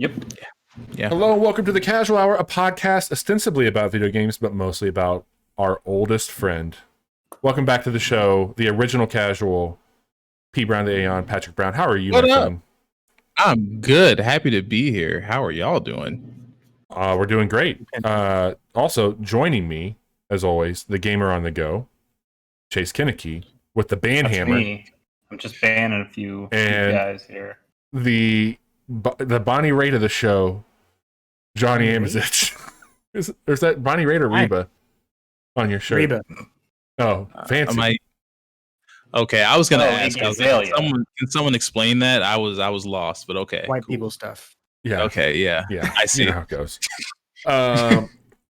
Yep. Yeah. Hello, and welcome to the Casual Hour, a podcast ostensibly about video games, but mostly about our oldest friend. Welcome back to the show, the original Casual, P. Brown, the Aeon, Patrick Brown. How are you, What my up? friend? I'm good. Happy to be here. How are y'all doing? We're doing great. Also, joining me, as always, the gamer on the go, Chase Kinnicky, with the band That's hammer. me. I'm just banning a few And guys here. The Bonnie Raitt of the show, Johnny Amazich. Is that Bonnie Raitt or Reba on your shirt? Reba. Oh, fancy. Okay, I was gonna Oh, ask. Azalea. Can someone explain that? I was lost, but okay. White cool. people stuff. Yeah. Okay, yeah. I see. You know how it goes.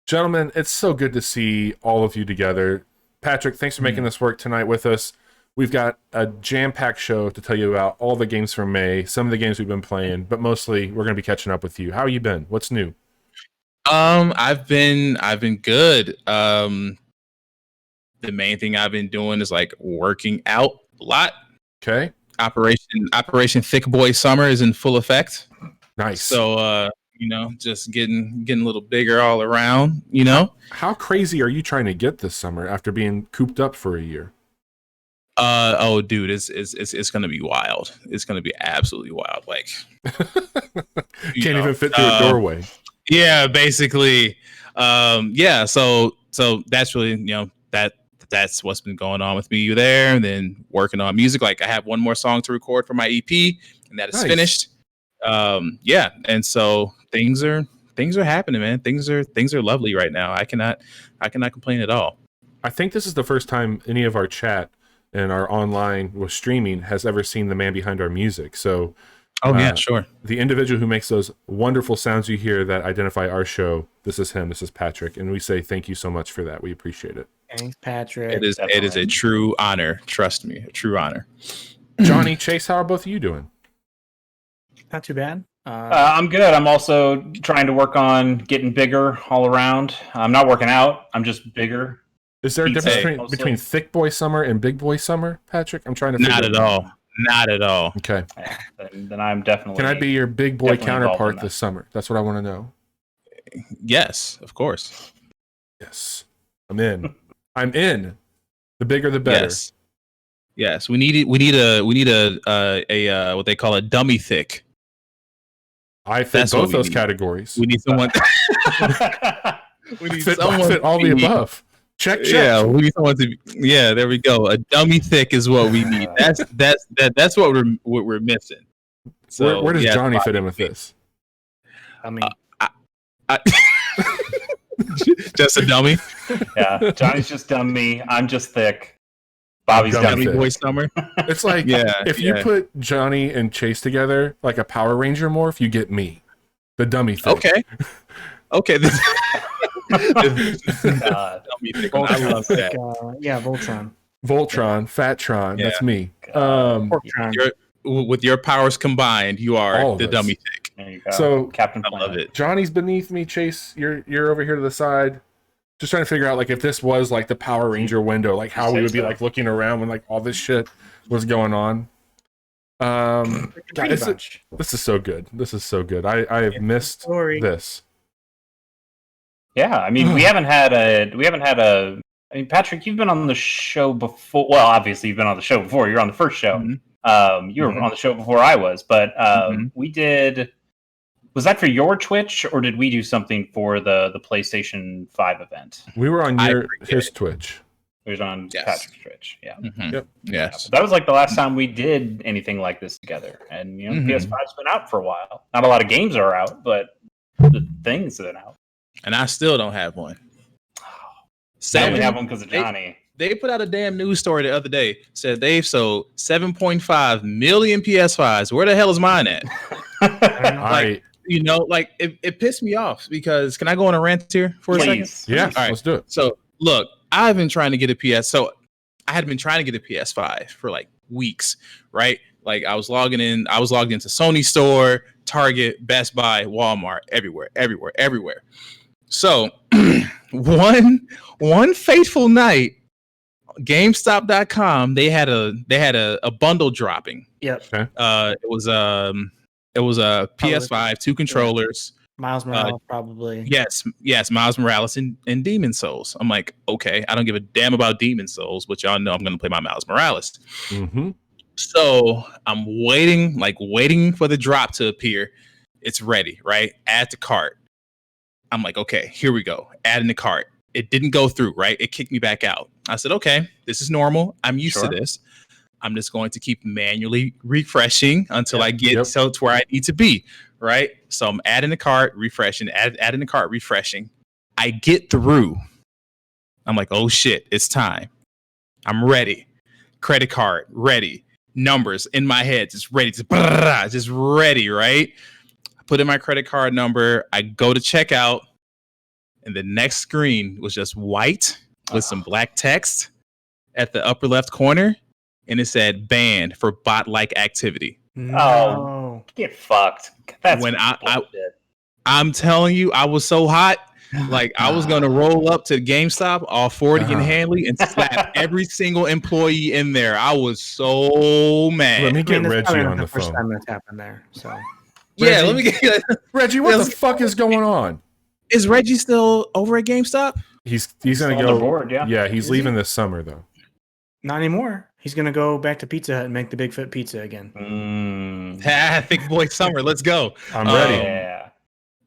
Gentlemen, it's so good to see all of you together. Patrick, thanks for making this work tonight with us. We've got a jam-packed show to tell you about all the games from May, some of the games we've been playing, but mostly we're going to be catching up with you. How you been? What's new? I've been good. The main thing I've been doing is like working out a lot. Okay. Operation Thick Boy Summer is in full effect. Nice. So just getting a little bigger all around, How crazy are you trying to get this summer after being cooped up for a year? Oh dude, it's gonna be wild. It's gonna be absolutely wild. Like Can't even fit through a doorway. Yeah, basically. So that's really, that's what's been going on with me there, and then working on music. Like I have one more song to record for my EP, and that is finished. And so things are happening, man. Things are lovely right now. I cannot complain at all. I think this is the first time any of our chat and our online with streaming has ever seen the man behind our music. So yeah, sure. The individual who makes those wonderful sounds you hear that identify our show, this is him, this is Patrick, and we say thank you so much for that. We appreciate it. Thanks, Patrick. It is a true honor. Trust me, a true honor. Johnny, Chase, how are both of you doing? Not too bad. I'm good. I'm also trying to work on getting bigger all around. I'm not working out. I'm just bigger. Is there a Pizza, difference between thick boy summer and big boy summer, Patrick? I'm trying to figure Not at all. Not at all. Okay. Yeah, then I'm definitely. Can I be your big boy definitely counterpart this summer? That's what I want to know. Yes, of course. Yes. I'm in. I'm in. The bigger the better. Yes. We need a what they call a dummy thick. I fit both those categories. We need someone. We need someone fit all the above. Check. Yeah, we need someone to. Yeah, there we go. A dummy thick is what we need. That's what we're missing. So where does Johnny fit in with this? I mean, just a dummy. Yeah, Johnny's just dummy. I'm just thick. Bobby's Dummy dummy. boy summer. It's like if you put Johnny and Chase together, like a Power Ranger morph, you get me, the dummy thing. Okay. God. I love that. Voltron. Fatron. Yeah. That's me. With your powers combined, you are All of the us. dummy thick. There you go. So Captain I Planet. love it. Johnny's beneath me. Chase, you're over here to the side. Just trying to figure out like if this was like the Power Ranger window, like how we would be like looking around when like all this shit was going on. This is so good. This is so good. I have missed this. Yeah, I mean, we haven't had a. I mean, Patrick, you've been on the show before. Well, obviously, you've been on the show before. You're on the first show. Mm-hmm. You were on the show before I was, but we did. Was that for your Twitch, or did we do something for the PlayStation 5 event? We were on his Twitch. It was on Patrick's Twitch. Yeah. Mm-hmm. Yep. Yes. That was like the last time we did anything like this together, and PS5's been out for a while. Not a lot of games are out, but the things have been out. And I still don't have one. I only have one because of Johnny. They put out a damn news story the other day. Said they've sold 7.5 million PS5s. Where the hell is mine at? It pissed me off because can I go on a rant here for a second? Yeah, all right. Let's do it. So look, I've been trying to get a PS. So I had been trying to get a PS5 for like weeks, right? Like I was logged into Sony Store, Target, Best Buy, Walmart, everywhere. So one fateful night, GameStop.com, they had a bundle dropping. Yep. Okay. It was It was a PS5, 2 controllers. Miles Morales, probably. Yes, Miles Morales and Demon Souls. I'm like, okay, I don't give a damn about Demon Souls, but y'all know I'm going to play my Miles Morales. Mm-hmm. So I'm waiting for the drop to appear. It's ready, right? Add to cart. I'm like, okay, here we go. Add in the cart. It didn't go through, right? It kicked me back out. I said, okay, this is normal. I'm used to this. I'm just going to keep manually refreshing until I get to where I need to be, right? So I'm adding the cart, refreshing, adding the cart, refreshing. I get through. I'm like, oh shit, it's time. I'm ready. Credit card, ready. Numbers in my head, just ready, just ready, right? I put in my credit card number. I go to checkout, and the next screen was just white with some black text at the upper left corner. And it said banned for bot-like activity. No. Get fucked. That's when I'm telling you, I was so hot. Like I was gonna roll up to GameStop, all 40 and Hanley, and slap every single employee in there. I was so mad. Let me get Reggie on the phone. First time that's happened there. So yeah, let me get Reggie. What the fuck is going on? Is Reggie still over at GameStop? He's gonna go. Board, yeah, he's leaving this summer though. Not anymore. He's gonna go back to Pizza Hut and make the Bigfoot pizza again. Thick boy summer. Let's go. I'm ready.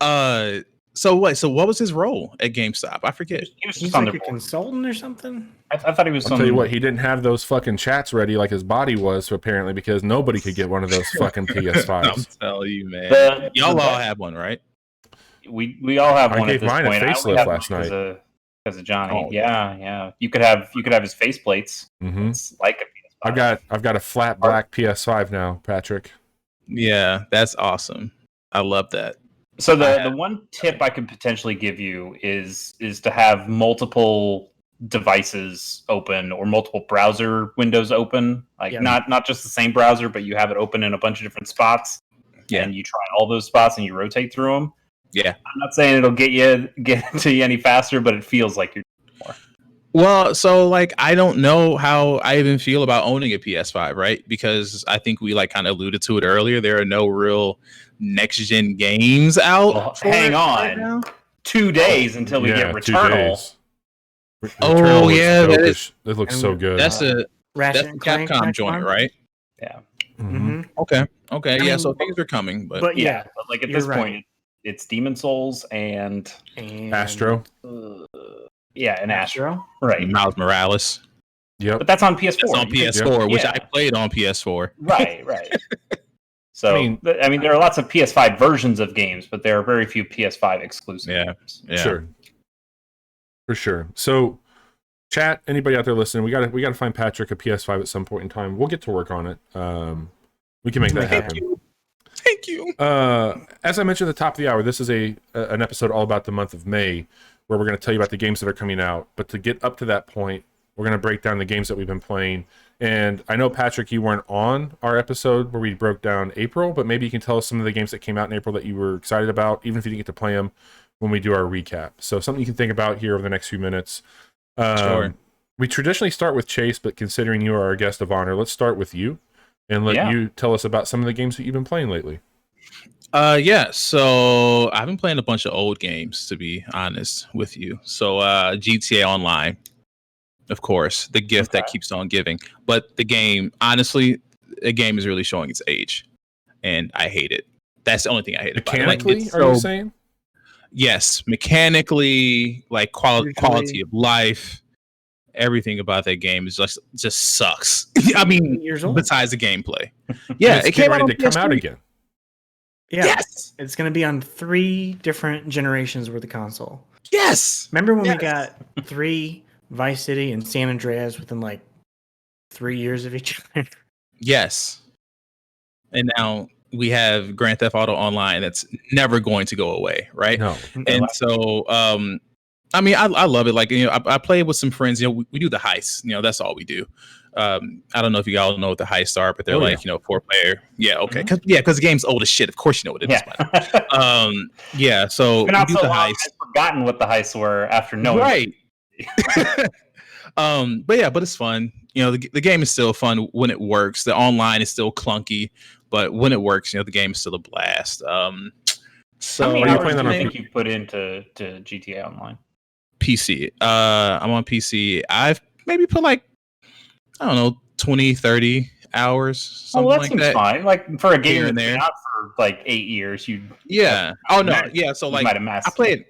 Yeah. So what was his role at GameStop? I forget. He's like a consultant or something. I thought he was. I'll tell you what, he didn't have those fucking chats ready like his body was apparently because nobody could get one of those fucking PS5s. I'll tell you, man. Y'all all have one, right? We all have one. I gave mine a facelift last night. Because of Johnny. Yeah. You could have his faceplates. Mm-hmm. It's like a PS5. I've got a flat black PS5 now, Patrick. Yeah, that's awesome. I love that. So the one tip I could potentially give you is to have multiple devices open or multiple browser windows open. Like not just the same browser, but you have it open in a bunch of different spots. Yeah. And you try all those spots and you rotate through them. Yeah. I'm not saying it'll get to you any faster, but it feels like you're doing more. Well, so like I don't know how I even feel about owning a PS5, right? Because I think we like kind of alluded to it earlier. There are no real next gen games out. Well, hang on. Right 2 days until we get Returnal. Oh yeah, it looks so good. That's a Ratchet Capcom joint, right? Yeah. Mm-hmm. Okay. Yeah, so things are coming, but but like at this point, it's Demon Souls and Astro. And Astro. Right. Miles Morales. Yep. But that's on PS4. That's on PS4, which I played on PS4. Right. So I mean, there are lots of PS5 versions of games, but there are very few PS5 exclusive games. Yeah. Sure. For sure. So, chat, anybody out there listening, we gotta find Patrick a PS5 at some point in time. We'll get to work on it. We can make that happen. Thank you. As I mentioned at the top of the hour, this is an episode all about the month of May, where we're going to tell you about the games that are coming out. But to get up to that point, we're going to break down the games that we've been playing. And I know, Patrick, you weren't on our episode where we broke down April, but maybe you can tell us some of the games that came out in April that you were excited about, even if you didn't get to play them when we do our recap. So something you can think about here over the next few minutes. Sure. We traditionally start with Chase, but considering you are our guest of honor, let's start with you and let you tell us about some of the games that you've been playing lately. So I've been playing a bunch of old games, to be honest with you. So GTA Online, of course, the gift that keeps on giving. But the game, honestly, the game is really showing its age, and I hate it. That's the only thing I hate about it. Mechanically, are you saying? Yes, mechanically, like quality of life. Everything about that game is just sucks. I mean, besides the gameplay. Yeah, it came out to come out again. Yeah. Yes, it's going to be on 3 different generations worth of console. Yes. Remember when we got 3 Vice City and San Andreas within like 3 years of each other? Yes. And now we have Grand Theft Auto Online that's never going to go away, right? No. And so, I mean, I love it. Like, you know, I play with some friends. You know, we do the heists. You know, that's all we do. I don't know if you all know what the heists are, but they're 4-player. Yeah, okay. Because the game's old as shit. Of course you know what it is. Yeah, so been out so long, I've forgotten what the heists were after knowing. Right. But it's fun. You know, the game is still fun when it works. The online is still clunky, but when it works, the game is still a blast. So how many are you hours playing do that you on think you put into GTA Online? PC. I'm on PC. I've maybe put like, I don't know, 20, 30 hours, something Well, that like seems that. fine. Like for a game Here that's and been there. out for like 8 years, Yeah. Oh no. Yeah. So like, might have massed. I play it.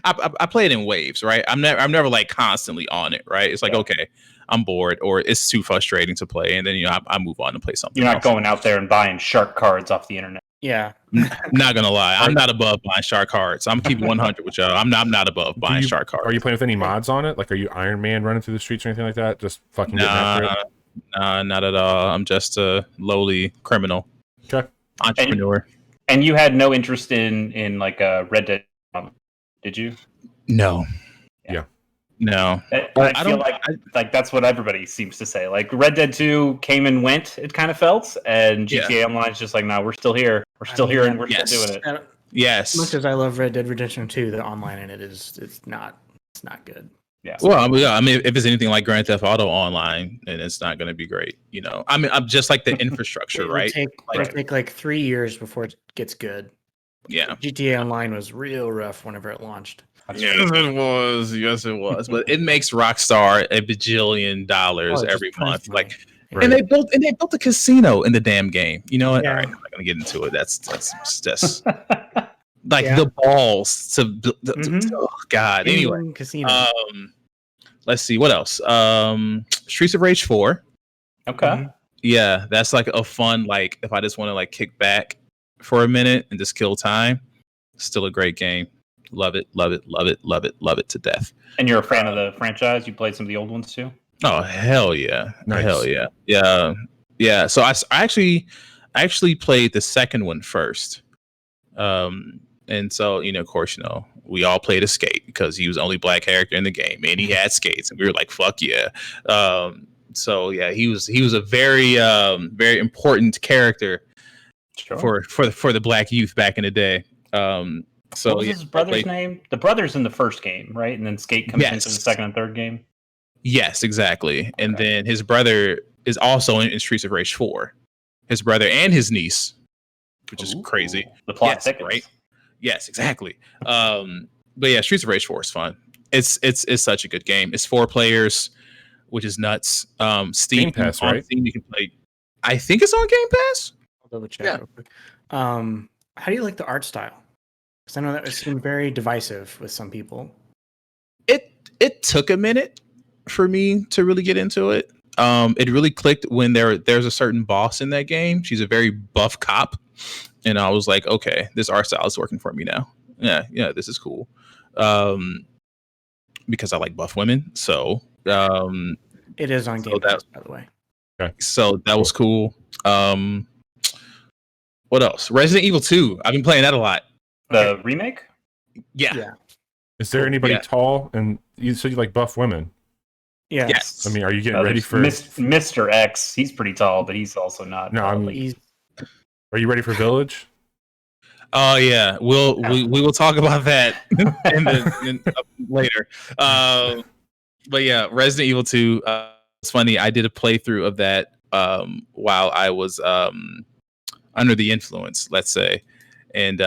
I play it in waves, right? I'm never like constantly on it, right? It's like, okay, I'm bored or it's too frustrating to play, and then I move on to play something. You're not else. going out there and buying shark cards off the internet. Yeah. Not gonna lie, I'm not above buying shark cards. I'm keeping 100 with y'all. I'm not above buying shark cards. Are you playing with any mods on it? Like, are you Iron Man running through the streets or anything like that? Just fucking getting after it? Nah, not at all. I'm just a lowly criminal. Okay. Entrepreneur. And you had no interest in like a Red Dead, did you? No. Yeah. No. I feel like that's what everybody seems to say. Like Red Dead 2 came and went, it kind of felt, and GTA Online is just like, no, we're still here. We're still here and we're still doing it. Yes. As much as I love Red Dead Redemption 2, the online in it it's not good. Yeah. Well, I mean, if it's anything like Grand Theft Auto Online, then it's not going to be great. I mean, I'm just like the infrastructure, right? It'll take like 3 years before it gets good. Yeah. GTA Online was real rough whenever it launched. Yes, it was. Yes, it was. But it makes Rockstar $1 bajillion every month. Like, right. and they built a casino in the damn game. You know what? All right, I'm not gonna get into it. That's like the balls to oh god. Anyway, casino. Let's see what else. Streets of Rage 4. Okay. Yeah, that's like a fun, like if I just want to like kick back for a minute and just kill time. Still a great game. Love it to death. And you're a fan of the franchise? You played some of the old ones too? Oh hell yeah. Nice. Hell yeah. Yeah. So I actually played the second one first. And so, of course, we all played as Skate because he was the only black character in the game and he had skates and we were like, fuck yeah. So yeah, he was a very very important character for the black youth back in the day. So what was his brother's name? The brother's in the first game, right? And then Skate comes into the second and third game? Yes, exactly. Okay. And then his brother is also in Streets of Rage 4. His brother and his niece, which is crazy. The plot thickens. Right? Yes, exactly. But yeah, Streets of Rage 4 is fun. It's such a good game. It's 4 players, which is nuts. Steam Game Pass, right? Steam, you can play. I think it's on Game Pass. I'll double check real quick. How do you like the art style? Because I know that seemed very divisive with some people. It took a minute for me to really get into it. It really clicked when there's a certain boss in that game. She's a very buff cop, and I was like, okay, this art style is working for me now. Yeah, this is cool. Because I like buff women, so it is on Game Pass, by the way. Okay. So that was cool. What else? Resident Evil 2. I've been playing that a lot. The remake? Yeah. Is there anybody tall? And you said you like buff women. Yeah. Yes. I mean, are you getting ready for Mr. X? He's pretty tall, but he's also not. No, are you ready for Village? Oh yeah, we will talk about that later. But yeah, Resident Evil 2. It's funny. I did a playthrough of that while I was under the influence, let's say, and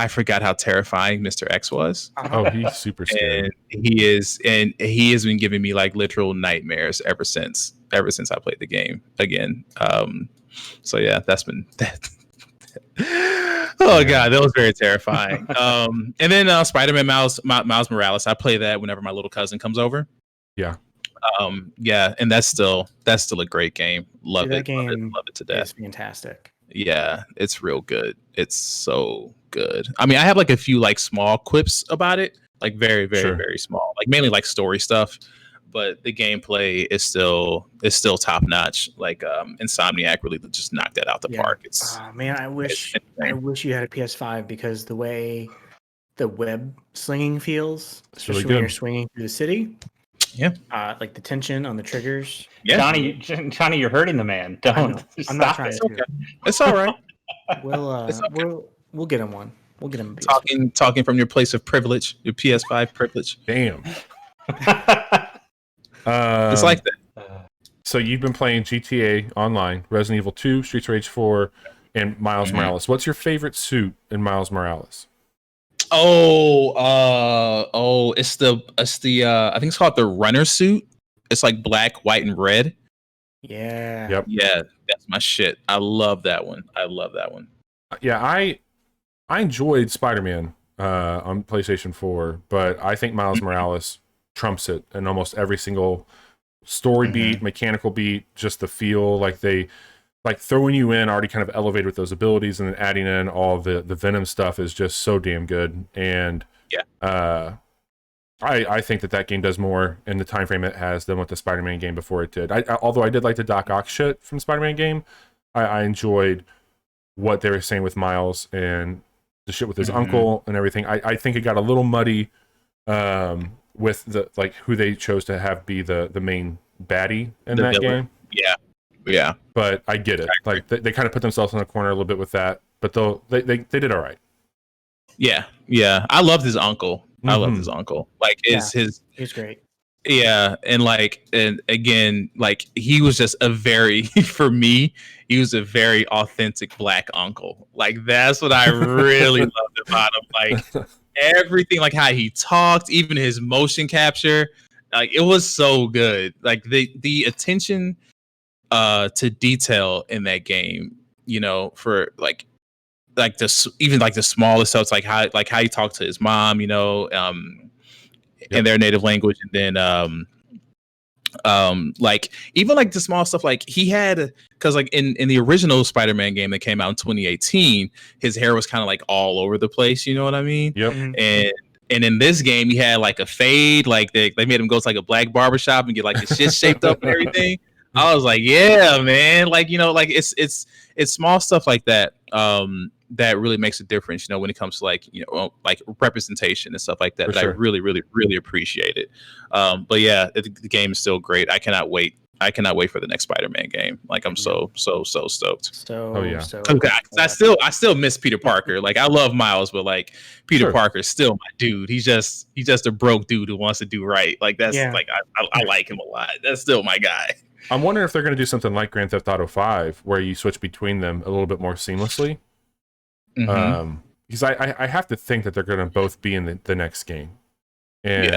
I forgot how terrifying Mr. X was. Oh, he's super scary. And he has been giving me like literal nightmares ever since I played the game again. So yeah, that's been that. Oh god, that was very terrifying. And then Spider-Man Miles Morales. I play that whenever my little cousin comes over. Yeah. Yeah, and that's still a great game. Love it to death. It's fantastic. Yeah, it's real good. It's so good. I mean, I have like a few like small quips about it, like very, very, very small, like mainly like story stuff. But the gameplay is still top notch. Like Insomniac really just knocked that out the park. It's man, I wish you had a PS5 because the way the web slinging feels, especially when you're swinging through the city. Yeah, like the tension on the triggers. Yeah, Johnny, you're hurting the man. Don't. I'm not trying to. Okay. It's all right. We'll get him one. We'll get him. Talking from your place of privilege, your PS5 privilege. Damn. It's like that. So you've been playing GTA Online, Resident Evil 2, Streets of Rage 4, and Miles Morales. What's your favorite suit in Miles Morales? It's the I think it's called the runner suit. It's like black, white, and red. Yeah. Yep. Yeah, that's my shit. I love that one. Yeah, I enjoyed Spider-Man on PlayStation 4, but I think Miles Morales trumps it in almost every single story beat, mechanical beat, just the feel, like they throwing you in already kind of elevated with those abilities, and then adding in all the Venom stuff is just so damn good. And I think that game does more in the time frame it has than what the Spider-Man game before it did. Although I did like the Doc Ock shit from Spider-Man game, I enjoyed what they were saying with Miles and the shit with his uncle and everything. I think it got a little muddy with the who they chose to have be the main baddie in that game. Yeah. But I get it. Like they kind of put themselves in a corner a little bit with that, but they did all right. Yeah. I loved his uncle. Like his he's great. Yeah, and again, he was just for me, he was a very authentic black uncle. Like that's what I really loved about him. Like everything, like how he talked, even his motion capture, like it was so good. Like the attention to detail in that game, for even the smallest stuff. It's like how he talked to his mom, in their native language, and then even the small stuff, like he had, because in the original Spider-Man game that came out in 2018, his hair was kind of all over the place, you know what I mean? Yep. And in this game he had a fade, they made him go to a black barbershop and get his shit shaped up and everything. I was like, yeah, man, it's small stuff like that that really makes a difference, when it comes to representation and stuff like that. Sure. I really, really, really appreciate it. But yeah, the game is still great. I cannot wait for the next Spider-Man game. I'm so stoked. I still miss Peter Parker. I love Miles, but Peter Parker's still my dude. He's just a broke dude who wants to do right. I like him a lot. That's still my guy. I'm wondering if they're going to do something like Grand Theft Auto 5, where you switch between them a little bit more seamlessly. Because I have to think that they're going to both be in the next game. And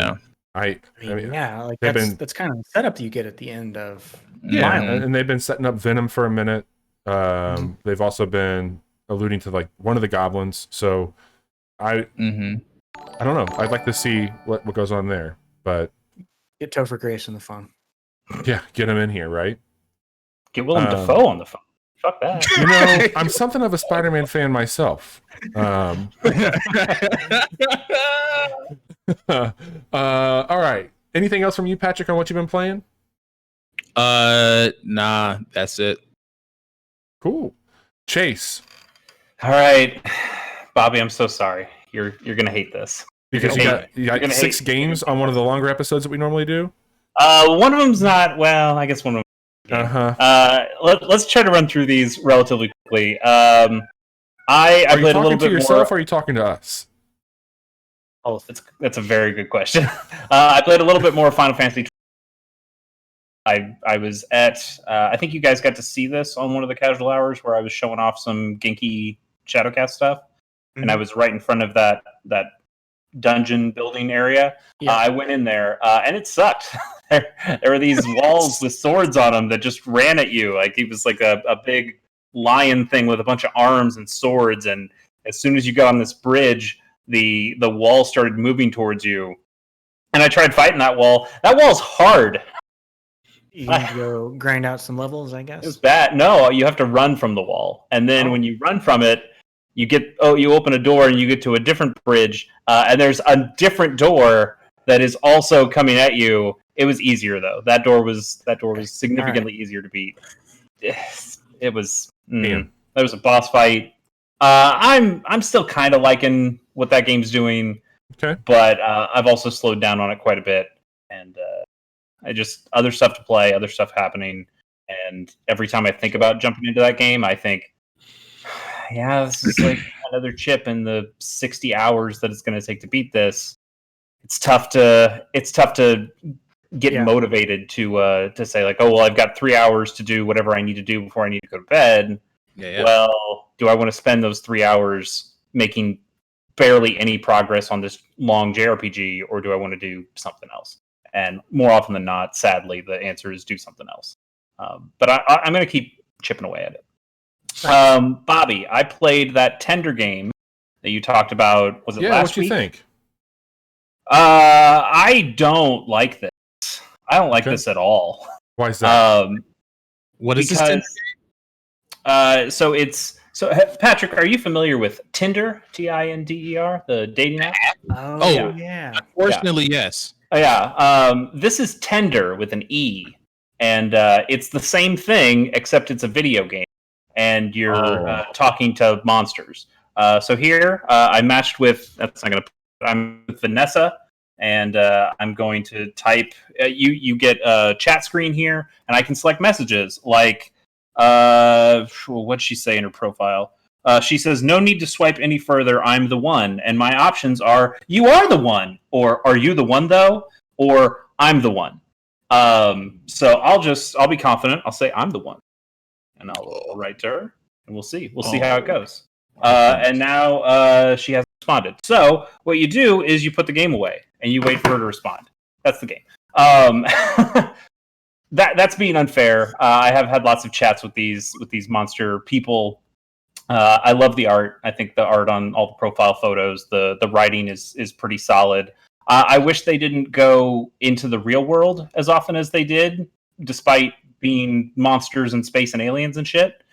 I mean, that's kind of the setup that you get at the end of Miles. And they've been setting up Venom for a minute. They've also been alluding to one of the goblins. So I don't know. I'd like to see what goes on there, but get Topher Grace in the phone. Yeah, get him in here, right? Get Willem Dafoe on the phone. Fuck that. I'm something of a Spider-Man fan myself. All right. Anything else from you, Patric, on what you've been playing? Nah, that's it. Cool. Chase. All right, Bobby, I'm so sorry. You're gonna hate this because you got 6 games on one of the longer episodes that we normally do. One of them's not. Well, I guess one of them. Let's try to run through these relatively quickly. I played a little bit more. Are you talking to yourself or are you talking to us? Oh, that's a very good question. I played a little bit more Final Fantasy. I was at. I think you guys got to see this on one of the casual hours where I was showing off some Genki Shadowcast stuff, and I was right in front of that dungeon building area. I went in there and it sucked. There were these walls with swords on them that just ran at you. It was a big lion thing with a bunch of arms and swords, and as soon as you got on this bridge, the wall started moving towards you, and I tried fighting that wall. That wall's hard. You need to go grind out some levels, I guess. It was bad. No, you have to run from the wall, and then when you run from it, you open a door and you get to a different bridge, and there's a different door that is also coming at you. It was easier though. That door was significantly easier to beat. It was. There was a boss fight. I'm still kind of liking what that game's doing. Okay. But I've also slowed down on it quite a bit, and I just other stuff to play, other stuff happening, and every time I think about jumping into that game, I think, yeah, this is another chip in the 60 hours that it's going to take to beat this. It's tough to get motivated to say like, oh well, I've got 3 hours to do whatever I need to do before I need to go to bed. Yeah. Well, do I want to spend those 3 hours making barely any progress on this long JRPG, or do I want to do something else? And more often than not, sadly, the answer is do something else. But I'm going to keep chipping away at it. Nice. Bobby, I played that Tender game that you talked about. Was it last week? Yeah, what you think? I don't like this. I don't like this at all. Why is that? What is this? So Patrick, are you familiar with Tinder? Tinder, the dating app? Oh yeah. Unfortunately, yes. This is Tender with an E, and it's the same thing except it's a video game, and you're talking to monsters. So here I matched with. I'm with Vanessa. And I'm going to type. You get a chat screen here, and I can select messages like, what'd she say in her profile? She says, "No need to swipe any further. I'm the one." And my options are, "You are the one," or "Are you the one though?" or "I'm the one." So I'll be confident. I'll say I'm the one, and I'll write to her, and we'll see. We'll see how it goes. And now she has responded. So what you do is you put the game away and you wait for her to respond. That's the game. That's being unfair. I have had lots of chats with these monster people. I love the art. I think the art on all the profile photos, the writing is pretty solid. I wish they didn't go into the real world as often as they did, despite being monsters and space and aliens and shit.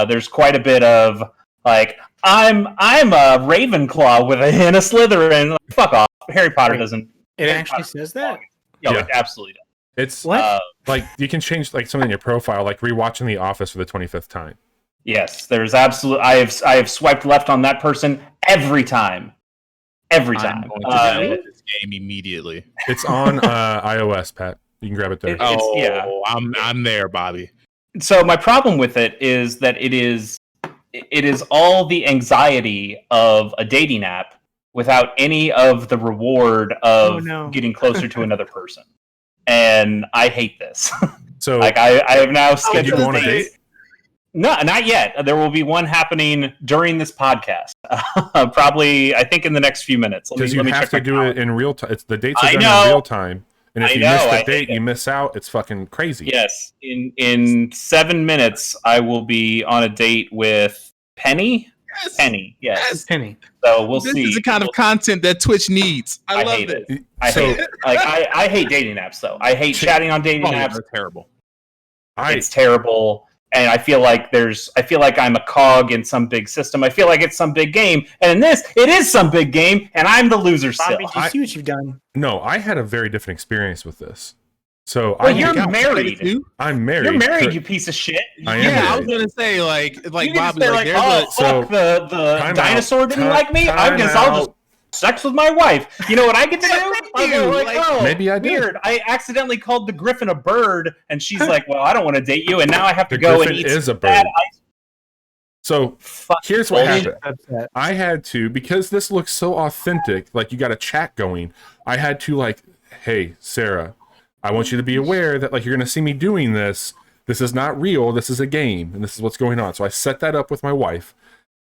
There's quite a bit of like, I'm a Ravenclaw with a Slytherin. Like, fuck off. Harry Potter doesn't. It actually says that? Yeah, it absolutely does. It's what? Like you can change like something in your profile, like rewatching The Office for the 25th time. Yes, there's absolute. I have swiped left on that person every time. Every time. I'm going to download this game immediately. It's on iOS, Pat. You can grab it there. I'm there, Bobby. So my problem with it is that it is all the anxiety of a dating app without any of the reward of getting closer to another person. And I hate this. So like I have now scheduled. Did you go on a date? No, not yet. There will be one happening during this podcast. Probably, I think in the next few minutes. Because you have to do it in real time. The dates are done in real time. And if you miss the date, you miss out. It's fucking crazy. Yes. In 7 minutes, I will be on a date with Penny. Yes. Penny. Yes. Penny. So we'll see. This is the kind of content that Twitch needs. I love it. I hate it. Like I hate dating apps though. I hate chatting on dating apps. They're terrible. It's terrible. And I feel like I'm a cog in some big system. I feel like it's some big game. And in this, it is some big game, and I'm the loser still. Bobby, do you see what you've done? No, I had a very different experience with this. So you're married. I'm married. You're married, you piece of shit. I am married. I was gonna say like Bobby, like the dinosaur didn't like me. I guess I'll just sex with my wife. You know what I get to do? Maybe I did. Weird. I accidentally called the griffin a bird, and she's like, "Well, I don't want to date you," and now I have to go and eat. Is a bird. So here's what happened. I had to, because this looks so authentic. Like you got a chat going. I had to like, hey Sarah, I want you to be aware that like you're gonna see me doing this. This is not real. This is a game, and this is what's going on. So I set that up with my wife.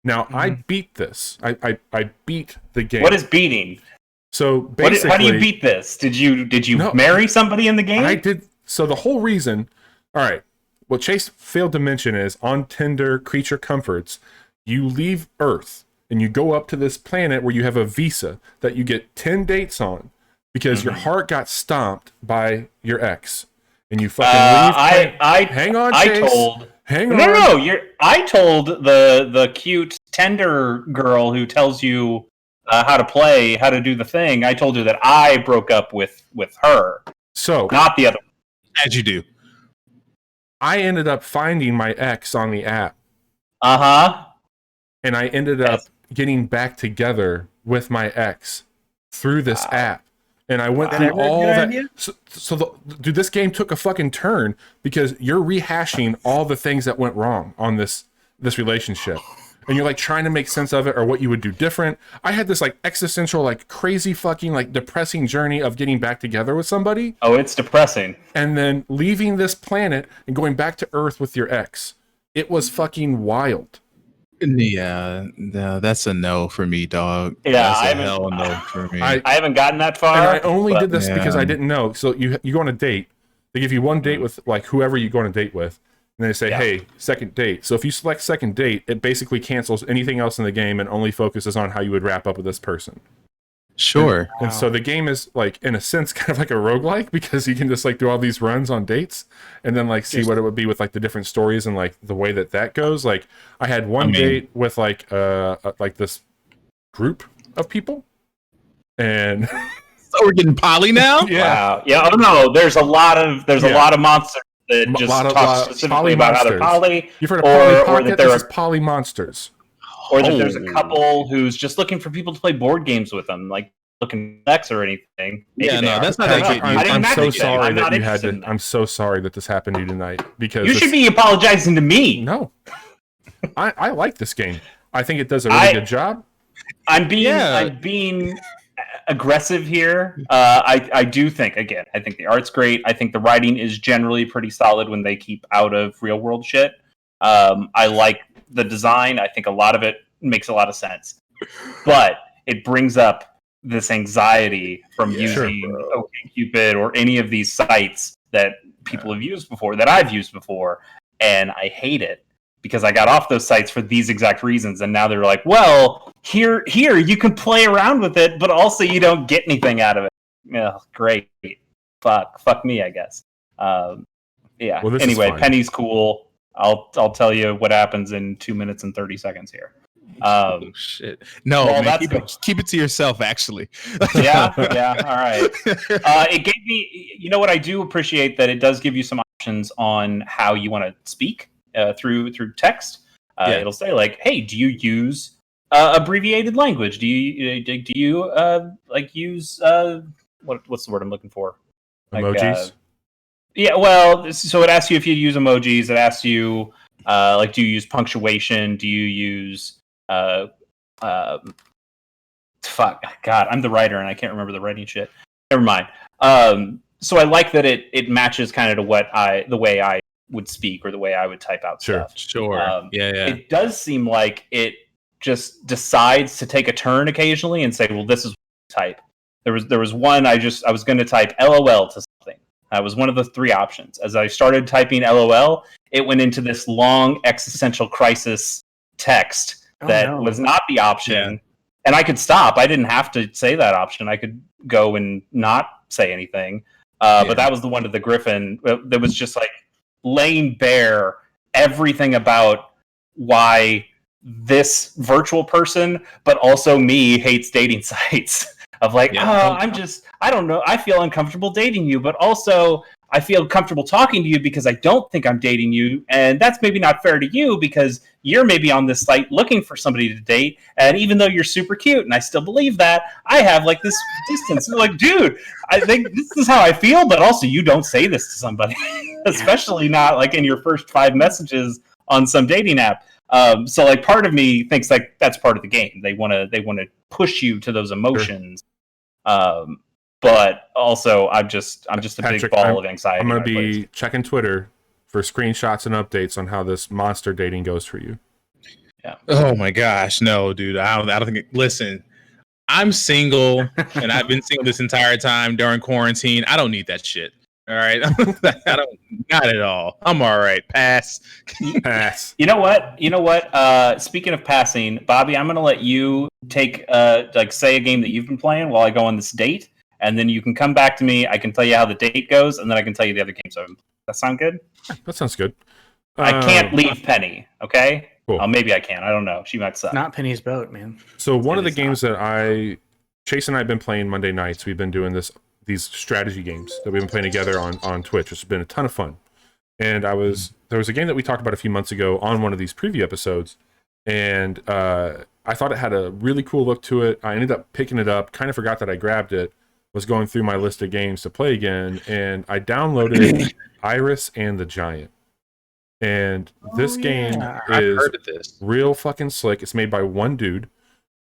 Now I beat this. I beat the game. What is beating? So basically, how do you beat this? Did you marry somebody in the game? I did. So the whole reason. All right. What Chase failed to mention is on Tinder Creature Comforts, you leave Earth and you go up to this planet where you have a visa that you get 10 dates on because your heart got stomped by your ex, and you fucking leave. Hang on, Chase. Hang on. I told the cute Tender girl who tells you how to play, how to do the thing. I told her that I broke up with her. So not the other one. As you do. I ended up finding my ex on the app. And I ended up getting back together with my ex through this app. And I went through all that. Dude, this game took a fucking turn because you're rehashing all the things that went wrong on this relationship. and you're like trying to make sense of it or what you would do different. I had this like existential, like crazy fucking like depressing journey of getting back together with somebody. Oh, it's depressing. And then leaving this planet and going back to Earth with your ex. It was fucking wild. Yeah, no, that's a no for me, dog. Yeah, that's I a haven't- hell no for me. I haven't gotten that far. And I only but- did this because Yeah. I didn't know. So you go on a date. They give you one date with like whoever you go on a date with. And they say, hey, second date. So if you select second date, it basically cancels anything else in the game and only focuses on how you would wrap up with this person. Sure. And so the game is like, in a sense, kind of like a roguelike because you can just like do all these runs on dates and then like see what it would be with like the different stories and like the way that goes. Like I had one date with like this group of people and So we're getting poly now? Wow. Yeah. Oh no. There's a lot of monsters that just talk specifically about how they're poly. You've heard of Poly or Pocket? that there This is are Poly Monsters. or that there's a couple who's just looking for people to play board games with them, like looking at X or anything. Maybe Yeah, they no, are. that's not I don't that know. good. I didn't I'm so imagine that. sorry I'm that not you had interested to. in that. I'm so sorry that this happened to you tonight because You should be apologizing to me. No, I like this game. I think it does a really good job. I'm being aggressive here. I do think, again, I think the art's great. I think the writing is generally pretty solid when they keep out of real world shit. I like the design. I think a lot of it makes a lot of sense, but it brings up this anxiety from using OkCupid or any of these sites that people have used before, that I've used before, and I hate it because I got off those sites for these exact reasons, and now they're like, well, here you can play around with it, but also you don't get anything out of it. Yeah, great. Fuck me, I guess. Yeah. Well, anyway, Penny's cool. I'll tell you what happens in 2 minutes and 30 seconds here. Oh shit! No, well, man, keep it to yourself. Actually, yeah. All right. It gave me. You know what? I do appreciate that it does give you some options on how you want to speak through text. It'll say like, "Hey, do you use abbreviated language? Do you like use what's the word I'm looking for? Emojis." Yeah, well, so it asks you if you use emojis. It asks you, like, do you use punctuation? Do you use, fuck, God, I'm the writer and I can't remember the writing shit. Never mind. So I like that it matches kind of to the way I would speak or the way I would type out stuff. Sure. Yeah. It does seem like it just decides to take a turn occasionally and say, well, this is what I type. There was one I was going to type LOL to something. That was one of the three options. As I started typing LOL, it went into this long existential crisis text that was not the option. Yeah. And I could stop. I didn't have to say that option. I could go and not say anything. But that was the one to the Griffin that was just like laying bare everything about why this virtual person, but also me, hates dating sites. Of like, I don't know. I feel uncomfortable dating you, but also I feel comfortable talking to you because I don't think I'm dating you. And that's maybe not fair to you because you're maybe on this site looking for somebody to date. And even though you're super cute and I still believe that, I have like this distance. Like, dude, I think this is how I feel, but also you don't say this to somebody, especially not like in your first 5 messages on some dating app. So like part of me thinks like that's part of the game. They want to push you to those emotions. But also I'm just a Patric, big ball of anxiety. I'm going to be checking Twitter for screenshots and updates on how this monster dating goes for you. Yeah. Oh my gosh. No, dude. I don't think listen, I'm single and I've been single this entire time during quarantine. I don't need that shit. All right. I don't, not at all. I'm all right. Pass. You know what? Speaking of passing, Bobby, I'm going to let you take, say a game that you've been playing while I go on this date. And then you can come back to me. I can tell you how the date goes. And then I can tell you the other games I've been playing. That sound good? That sounds good. I can't leave Penny. Okay. Cool. Maybe I can. I don't know. She might suck. Not Penny's boat, man. So one of the games that Chase and I have been playing Monday nights, we've been doing these strategy games that we've been playing together on Twitch. It's been a ton of fun. And there was a game that we talked about a few months ago on one of these preview episodes. And I thought it had a really cool look to it. I ended up picking it up, kind of forgot that I grabbed it, was going through my list of games to play again. And I downloaded Iris and the Giant. And this game I've is heard of this. real fucking slick. It's made by one dude.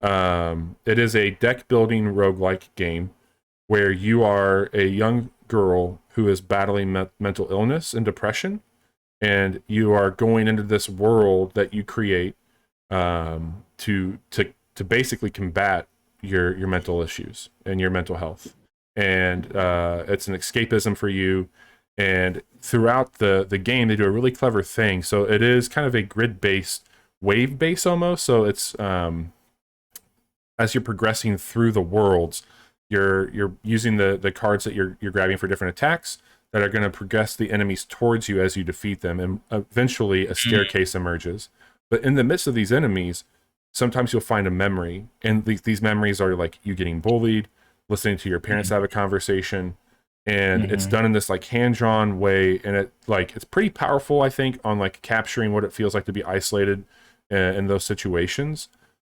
It is a deck building roguelike game where you are a young girl who is battling mental illness and depression, and you are going into this world that you create to basically combat your mental issues and your mental health. And it's an escapism for you. And throughout the game, they do a really clever thing. So it is kind of a grid-based, wave-based almost. So it's as you're progressing through the worlds, you're using the cards that you're grabbing for different attacks that are going to progress the enemies towards you as you defeat them, and eventually a staircase emerges. But in the midst of these enemies, sometimes you'll find a memory, and these memories are like you getting bullied, listening to your parents have a conversation, and it's done in this like hand-drawn way, and it's pretty powerful, I think, on like capturing what it feels like to be isolated in those situations.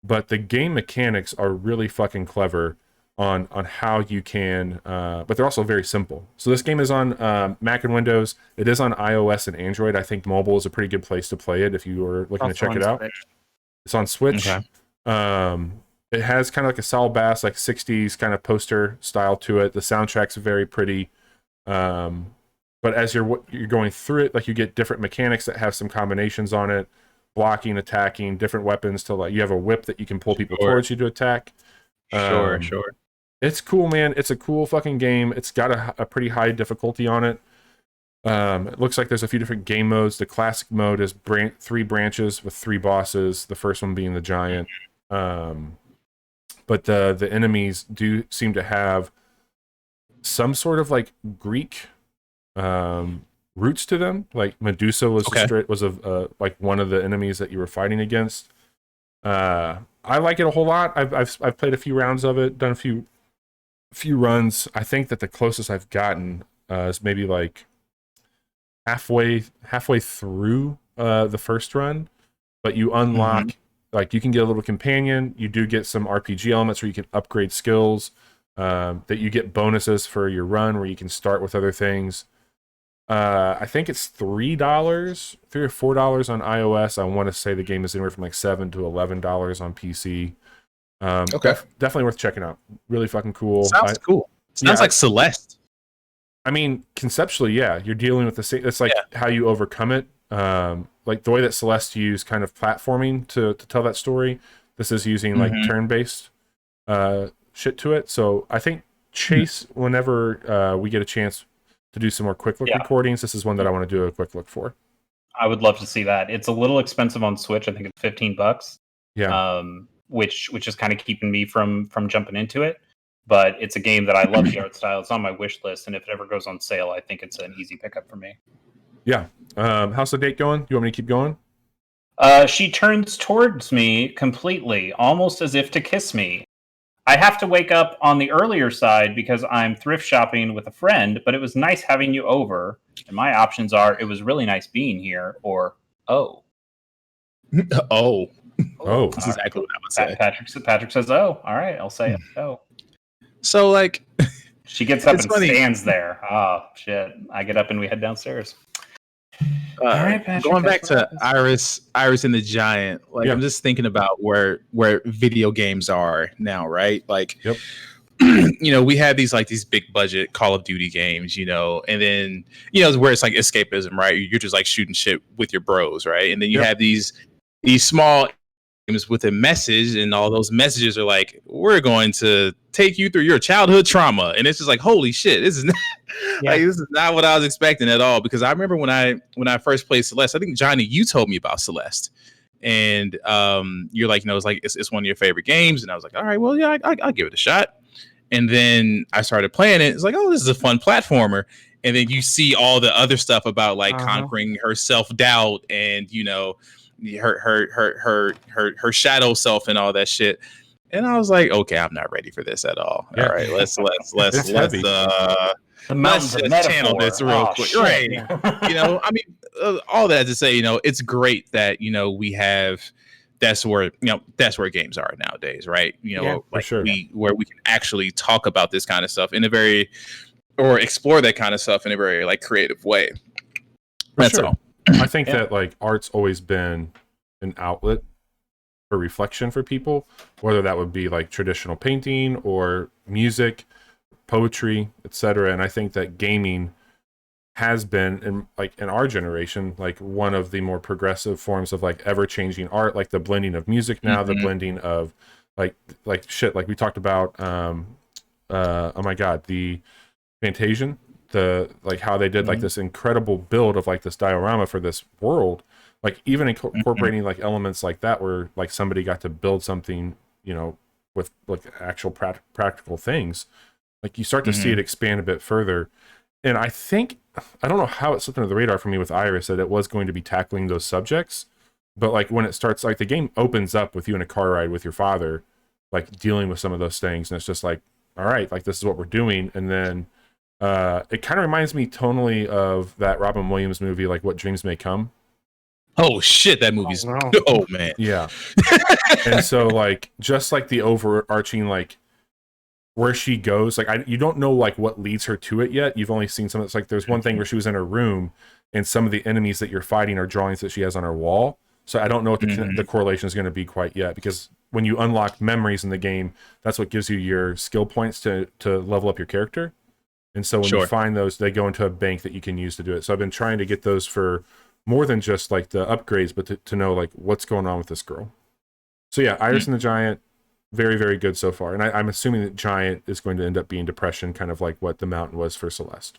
But the game mechanics are really fucking clever on how you can, but they're also very simple. So this game is on Mac and Windows. It is on iOS and Android. I think mobile is a pretty good place to play it if you were looking to check it out. Switch. It's on Switch. Okay. It has kind of like a Saul Bass, like 60s kind of poster style to it. The soundtrack's very pretty. But as you're going through it, like you get different mechanics that have some combinations on it, blocking, attacking, different weapons to like, you have a whip that you can pull people towards you to attack. Sure. It's cool, man. It's a cool fucking game. It's got a pretty high difficulty on it. It looks like there's a few different game modes. The classic mode is 3 branches with 3 bosses, the first one being the giant. But the enemies do seem to have some sort of like Greek roots to them. Like Medusa was like one of the enemies that you were fighting against. I like it a whole lot. I've played a few rounds of it, done a few runs. I think that the closest I've gotten is maybe like halfway through the first run. But you unlock like you can get a little companion. You do get some RPG elements where you can upgrade skills. That you get bonuses for your run where you can start with other things. I think it's $3 or $4 on iOS. I want to say the game is anywhere from like $7 to $11 on PC. Okay. Definitely worth checking out. Really fucking cool. Sounds cool. Sounds like Celeste. I mean, conceptually, yeah, you're dealing with the same. It's like how you overcome it. Like the way that Celeste used kind of platforming to tell that story. This is using like turn-based shit to it. So I think Chase, whenever we get a chance to do some more quick look recordings, this is one that I want to do a quick look for. I would love to see that. It's a little expensive on Switch. I think it's $15. Yeah. Which is kind of keeping me from jumping into it. But it's a game that I love the art style. It's on my wish list, and if it ever goes on sale, I think it's an easy pickup for me. Yeah. How's the date going? You want me to keep going? She turns towards me completely, almost as if to kiss me. I have to wake up on the earlier side because I'm thrift shopping with a friend, but it was nice having you over. And my options are, it was really nice being here, or, oh. Oh. That's exactly what I would say. Patric says, oh. All right, I'll say it. Oh. So, like... She gets up and stands there. Oh, shit. I get up and we head downstairs. All right, Patric, going back to Iris and the Giant, like I'm just thinking about where video games are now, right? Like, you know, we had these big budget Call of Duty games, you know, and then where it's like escapism, right? You're just like shooting shit with your bros, right? And then you have these small games with a message, and all those messages are like, we're going to take you through your childhood trauma, and it's just like, holy shit, this is not this is not what I was expecting at all. Because I remember when I first played Celeste, I think Johnny, you told me about Celeste, and you're like, it's one of your favorite games, and I was like, all right, well, yeah, I'll give it a shot. And then I started playing it. It's like, oh, this is a fun platformer. And then you see all the other stuff about like conquering her self-doubt and her shadow self and all that shit. And I was like, okay, I'm not ready for this at all. All right, let's channel this real quick. Shit. Right. I mean, all that to say, it's great that, we have, that's where games are nowadays, right? Where we can actually talk about this kind of stuff or explore that kind of stuff in a very like creative way. That's all. I think that like art's always been an outlet for reflection for people, whether that would be like traditional painting or music, poetry, etc. And I think that gaming has been in our generation like one of the more progressive forms of like ever changing art, like the blending of music now, the blending of like shit like we talked about oh my god, the Fantasian, the like how they did like this incredible build of like this diorama for this world, like even incorporating like elements like that where like somebody got to build something, you know, with like actual practical things, like you start to see it expand a bit further. And I think, I don't know how it slipped under the radar for me with Iris that it was going to be tackling those subjects, but like when it starts, like the game opens up with you in a car ride with your father, like dealing with some of those things, and it's just like, all right, like this is what we're doing. And then it kind of reminds me tonally of that Robin Williams movie, like What Dreams May Come. Oh shit, that movie's oh man. Yeah. And so like just like the overarching like where she goes, like you don't know like what leads her to it yet. You've only seen some. It's like there's one thing where she was in her room and some of the enemies that you're fighting are drawings that she has on her wall. So I don't know what the correlation is going to be quite yet, because when you unlock memories in the game, that's what gives you your skill points to level up your character. And so when you find those, they go into a bank that you can use to do it. So I've been trying to get those for more than just like the upgrades, but to know like what's going on with this girl. So yeah, Iris and the Giant, very, very good so far. And I'm assuming that Giant is going to end up being Depression, kind of like what the Mountain was for Celeste.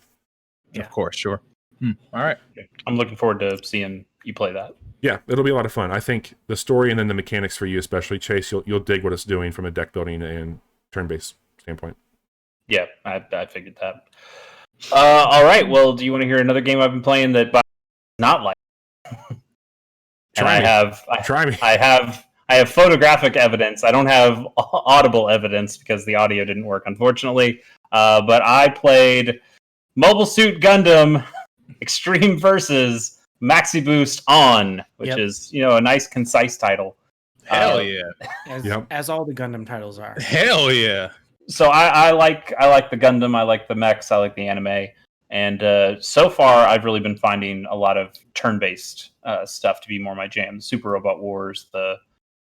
Yeah. Of course, sure. All right. I'm looking forward to seeing you play that. Yeah, it'll be a lot of fun. I think the story and then the mechanics for you, especially Chase, you'll dig what it's doing from a deck building and turn-based standpoint. Yeah, I figured that. All right. Well, do you want to hear another game I've been playing that not like? Try me. I have photographic evidence. I don't have audible evidence because the audio didn't work, unfortunately. But I played Mobile Suit Gundam Extreme Versus Maxi Boost On, which is, you know, a nice, concise title. Hell yeah. As all the Gundam titles are. Hell yeah. So I like the Gundam, I like the mechs, I like the anime. And so far, I've really been finding a lot of turn-based stuff to be more my jam. Super Robot Wars, the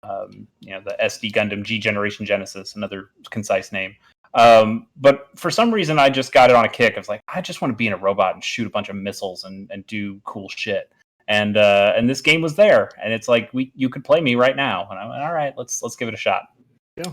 SD Gundam G Generation Genesis, another concise name. But for some reason, I just got it on a kick. I was like, I just want to be in a robot and shoot a bunch of missiles and do cool shit. And this game was there, and it's like you could play me right now. And I went, all right, let's give it a shot. Yeah.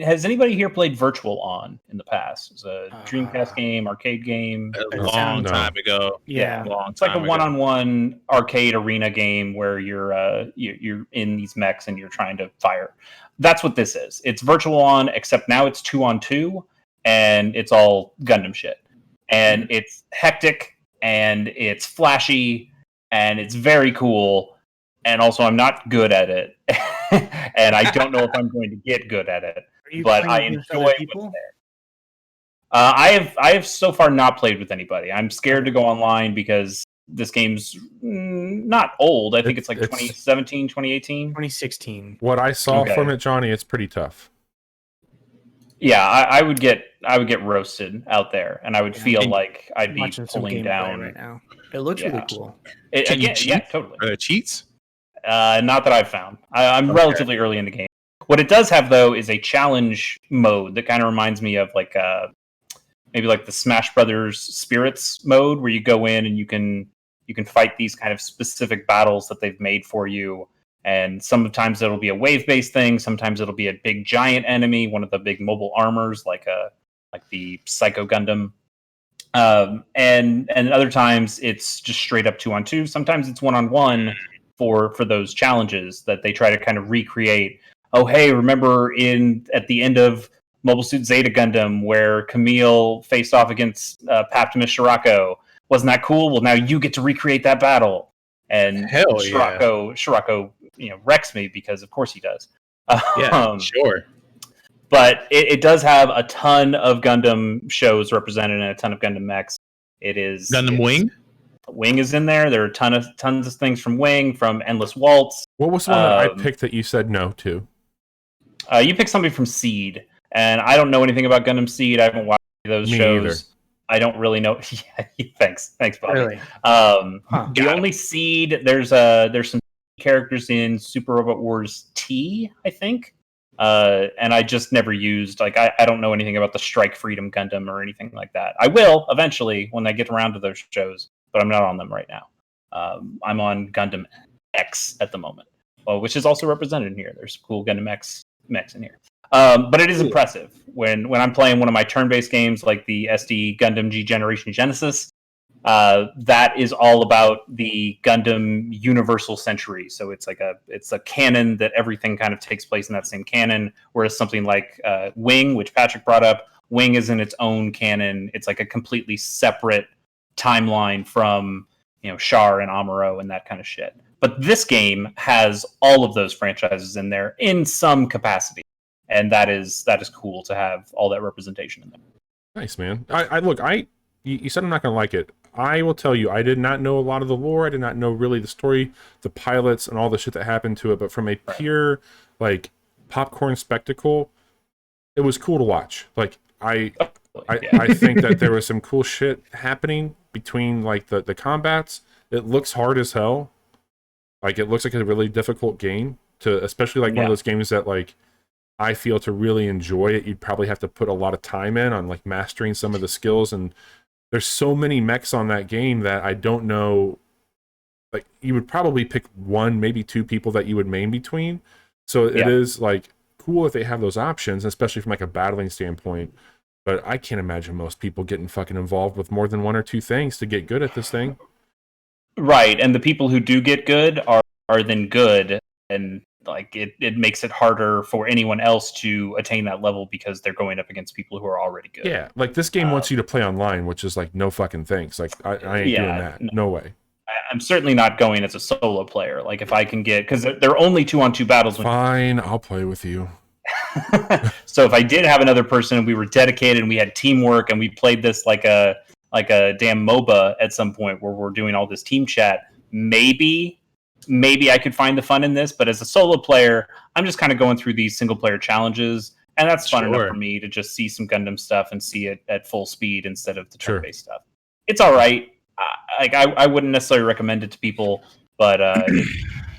Has anybody here played Virtual On in the past? It's a Dreamcast game, arcade game. A long time ago. Yeah. It's like a one-on-one arcade arena game where you're in these mechs and you're trying to fire. That's what this is. It's Virtual On, except now it's 2-on-2, and it's all Gundam shit. And it's hectic, and it's flashy, and it's very cool. And also, I'm not good at it. And I don't know if I'm going to get good at it. But I enjoy what's there. I have so far not played with anybody. I'm scared to go online because this game's not old. I think it's like 2017, 2018. 2016. What I saw from it, Johnny, it's pretty tough. Yeah, I would get roasted out there, and I would feel like I'd be pulling down right now. It looks really cool. Yeah, totally. Cheats? Not that I've found. I'm relatively early in the game. What it does have, though, is a challenge mode that kind of reminds me of like maybe like the Smash Brothers Spirits mode, where you go in and you can fight these kind of specific battles that they've made for you. And sometimes it'll be a wave-based thing. Sometimes it'll be a big giant enemy, one of the big mobile armors, like the Psycho Gundam. And other times it's just straight up 2-on-2. Sometimes it's 1-on-1 for those challenges that they try to kind of recreate. Oh, hey, remember at the end of Mobile Suit Zeta Gundam where Camille faced off against Paptimus Shirako? Wasn't that cool? Well, now you get to recreate that battle. And Shirako, wrecks me because of course he does. Sure. But it does have a ton of Gundam shows represented and a ton of Gundam mechs. It is Gundam Wing. Wing is in there. There are tons of things from Wing, from Endless Waltz. What was the one that I picked that you said no to? You picked something from Seed, and I don't know anything about Gundam Seed. I haven't watched those shows. I don't really know. Yeah, thanks, Bobby. Really? The only seed there's some characters in Super Robot Wars T, I think. And I just never used, like, I don't know anything about the Strike Freedom Gundam or anything like that. I will eventually when I get around to those shows, but I'm not on them right now. I'm on Gundam X at the moment, which is also represented in here. There's cool Gundam X mechs in here. But it is impressive when I'm playing one of my turn-based games like the SD Gundam G Generation Genesis. That is all about the Gundam Universal Century. So it's a canon that everything kind of takes place in that same canon. Whereas something like Wing, which Patric brought up, Wing is in its own canon. It's like a completely separate timeline from Char and Amuro and that kind of shit. But this game has all of those franchises in there in some capacity. And that is cool to have all that representation in there. Nice, man. You said I'm not going to like it. I will tell you, I did not know a lot of the lore. I did not know really the story, the pilots, and all the shit that happened to it. But from a pure, like, popcorn spectacle, it was cool to watch. Like, I think that there was some cool shit happening between, like, the combats. It looks hard as hell. Like, it looks like a really difficult game to, especially, like, one of those games that, like, I feel to really enjoy it, you'd probably have to put a lot of time in on, like, mastering some of the skills. And there's so many mechs on that game that I don't know. Like, you would probably pick one, maybe two people that you would main between. So it is, like, cool if they have those options, especially from, like, a battling standpoint. But I can't imagine most people getting fucking involved with more than one or two things to get good at this thing. Right, and the people who do get good are then good, and like it makes it harder for anyone else to attain that level because they're going up against people who are already good. Yeah, like this game wants you to play online, which is like no fucking thanks. Like I ain't doing that. No way. I'm certainly not going as a solo player. Like if I can get, because there are only 2-on-2 battles. Fine, I'll play with you. So if I did have another person, we were dedicated and we had teamwork and we played this like a damn MOBA at some point where we're doing all this team chat, maybe I could find the fun in this. But as a solo player, I'm just kind of going through these single player challenges, and that's fun enough for me to just see some Gundam stuff and see it at full speed instead of the turn-based stuff. It's all right. I wouldn't necessarily recommend it to people, but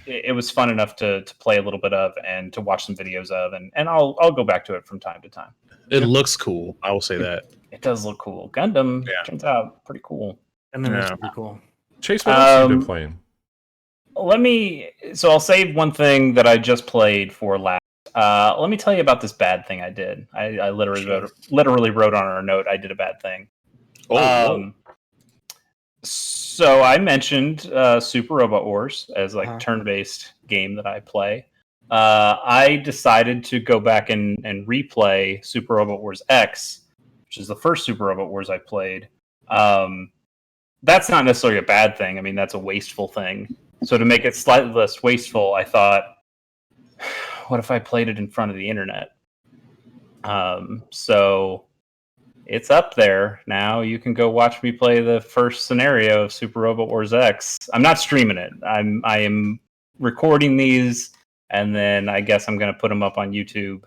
it was fun enough to play a little bit of and to watch some videos of, and I'll go back to it from time to time. It looks cool. I will say that. It does look cool. Gundam turns out pretty cool. Gundam is pretty cool. Chase, what else have you been playing? So I'll save one thing that I just played for last. Let me tell you about this bad thing I did. I literally wrote on our note I did a bad thing. So I mentioned Super Robot Wars as like a turn-based game that I play. I decided to go back and replay Super Robot Wars X, which is the first Super Robot Wars I played. That's not necessarily a bad thing. I mean, that's a wasteful thing. So to make it slightly less wasteful, I thought, what if I played it in front of the internet? So it's up there now. You can go watch me play the first scenario of Super Robot Wars X. I'm not streaming it. I am recording these, and then I guess I'm going to put them up on YouTube,